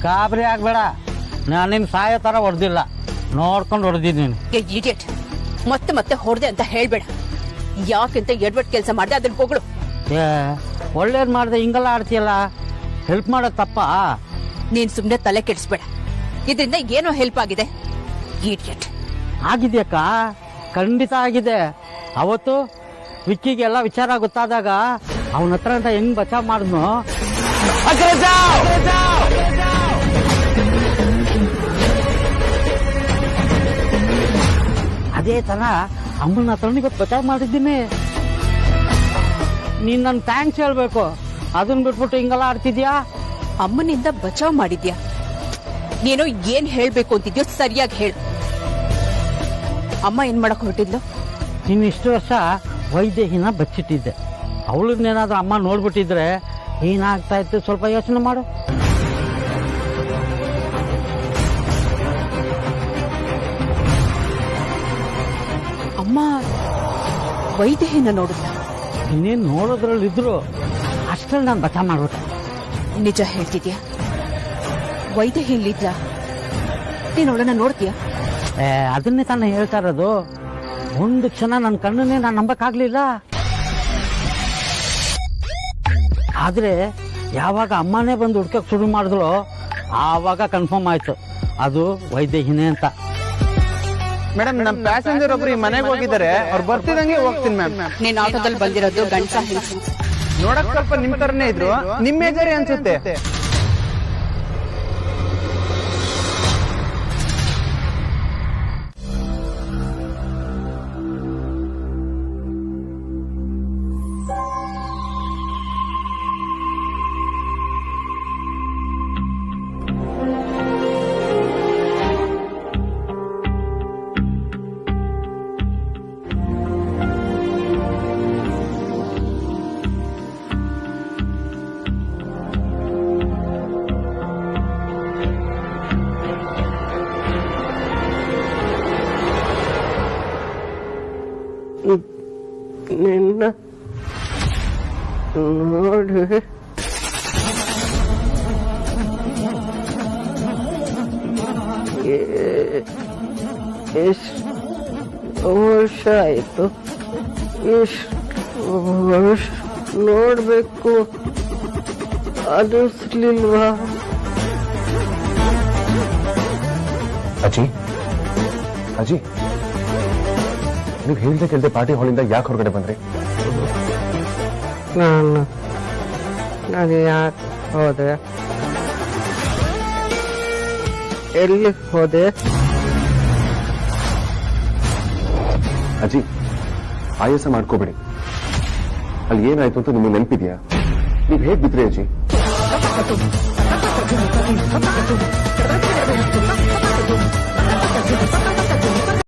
ಗಾಬರಿ ಆಗ್ಬೇಡ, ನಾನೇನ್ ಸಾಯೋ ತರ ಹೊಡೆದಿಲ್ಲ, ನೋಡ್ಕೊಂಡು ಹೊಡೆದಿದ್ದೀನಿ. ಇಡಿಯಟ್, ಮತ್ತೆ ಮತ್ತೆ ಹೊಡೆದೆ ಅಂತ ಹೇಳ್ಬೇಡ. ಯಾಕೆಂತ ಎಡ್ವರ್ಟ್ ಕೆಲಸ ಮಾಡ್ದೆ ಅದನ್ನ ಹೊಗಳು. ಒಳ್ಳೇದ್ ಮಾಡ್ದೆ ಹಿಂಗೆಲ್ಲ ಆಡ್ತೀಯಲ್ಲ, ಹೆಲ್ಪ್ ಮಾಡೋದ್ ತಪ್ಪ? ನೀನ್ ಸುಮ್ನೆ ತಲೆ ಕೆಡಿಸ್ಬೇಡ. ಇದರಿಂದ ಏನೋ ಹೆಲ್ಪ್ ಆಗಿದೆ. ಇಡಿಯಟ್. ಆಗಿದ್ಯಕ್ಕ, ಖಂಡಿತ ಆಗಿದೆ. ಅವತ್ತು ವಿಕ್ಕಿಗೆಲ್ಲ ವಿಚಾರ ಗೊತ್ತಾದಾಗ ಅವನ ಹತ್ರ ಅಂತ ಹೆಂಗ್ ಬಚಾವ್ ಮಾಡಿದ್ನು. ಅದೇ ತರ ಅಮ್ಮನ ಹತ್ರ ಇವತ್ತು ಬಚಾವ್ ಮಾಡಿದ್ದೀನಿ. ನೀನ್ ನನ್ ಥ್ಯಾಂಕ್ಸ್ ಹೇಳ್ಬೇಕು. ಅದನ್ನ ಬಿಟ್ಬಿಟ್ಟು ಹಿಂಗೆಲ್ಲ ಆಡ್ತಿದ್ಯಾ. ಅಮ್ಮನಿಂದ ಬಚಾವ್ ಮಾಡಿದ್ಯಾ? ನೀನು ಏನ್ ಹೇಳ್ಬೇಕು ಅಂತಿದ್ಯೋ ಸರಿಯಾಗಿ ಹೇಳು. ಅಮ್ಮ ಏನ್ ಮಾಡಕ್ ಹೊರಟಿದ್ಲು? ನೀನ್ ಇಷ್ಟು ವರ್ಷ ವೈದೇಹಿನ ಬಚ್ಚಿಟ್ಟಿದ್ದೆ. ಅವಳನ್ನೇನಾದ್ರೂ ಅಮ್ಮ ನೋಡ್ಬಿಟ್ಟಿದ್ರೆ ಏನಾಗ್ತಾ ಇತ್ತು ಸ್ವಲ್ಪ ಯೋಚನೆ ಮಾಡು. ಅಮ್ಮ ವೈದೇಹಿನ ನೋಡಿದ್ಲ? ಇನ್ನೇನ್ ನೋಡೋದ್ರಲ್ಲಿದ್ರು ಅಷ್ಟ್ರಲ್ಲಿ ನಾನು ಬಚಾವ್ ಮಾಡ್ಬಿಟ್ಟೆ. ನಿಜ ಹೇಳ್ತಿದ್ಯಾ? ವೈದೇಹಿ ಇಲ್ಲಿದ್ಲ? ನೀನ್ ಅವಳನ್ನ ನೋಡ್ತೀಯ? ಅದನ್ನೇ ತಾನೇ ಹೇಳ್ತಾ ಇರೋದು. ಒಂದು ಕ್ಷಣ ನನ್ನ ಕಣ್ಣನ್ನೇ ನಾನು ನಂಬಕ್ಕಾಗ್ಲಿಲ್ಲ. ಆದ್ರೆ ಯಾವಾಗ ಅಮ್ಮನೇ ಬಂದು ಹುಡ್ಕಕ್ ಶುರು ಮಾಡಿದ್ಲು ಆವಾಗ ಕನ್ಫರ್ಮ್ ಆಯ್ತು ಅದು ವೈದೇಹಿನೇ ಅಂತ. ಮೇಡಮ್, ನಮ್ ಪ್ಯಾಸೆಂಜರ್ ಒಬ್ರು ಈ ಮನೆಗೆ ಹೋಗಿದ್ದಾರೆ. ಅವ್ರು ಬರ್ತಿದಂಗೆ ಹೋಗ್ತೀನಿ ಮ್ಯಾಮ್. ನೀನ್ ಆಟೋದಲ್ಲಿ ಬಂದಿರೋದು ಗಂಡಸ ಹೆಂಗಸ? ನೋಡಕ್ ಸ್ವಲ್ಪ ನಿಮ್ ತರನೇ ಇದ್ರು. ನಿಮ್ ಮೇಜರಿ ಅನ್ಸುತ್ತೆ. ನಿನ್ನ ನೋಡಿ ಎಷ್ಟು ವರ್ಷ ಆಯ್ತು, ಎಷ್ಟು ವರ್ಷ ನೋಡ್ಬೇಕು ಅನ್ನಿಸ್ಲಿಲ್ವಾ? ಅಜ್ಜಿ ಅಜ್ಜಿ, ನೀವು ಹೇಳ್ದೆ ಕೇಳ್ದೆ ಪಾರ್ಟಿ ಹಾಲಿಂದ ಯಾಕೆ ಹೊರಗಡೆ ಬಂದ್ರಿ? ನಾನು ಯಾಕೆ ಹೋದೆ? ಎಲ್ಲಿ ಹೋದೆ? ಅಜ್ಜಿ, ಆಯಾಸ ಮಾಡ್ಕೋಬೇಡಿ. ಅಲ್ಲಿ ಏನಾಯ್ತು ಅಂತ ನಿಮಗೆ ನೆನಪಿದ್ಯಾ? ನೀವ್ ಹೇಗ್ ಬಿದ್ರಿ ಅಜ್ಜಿ?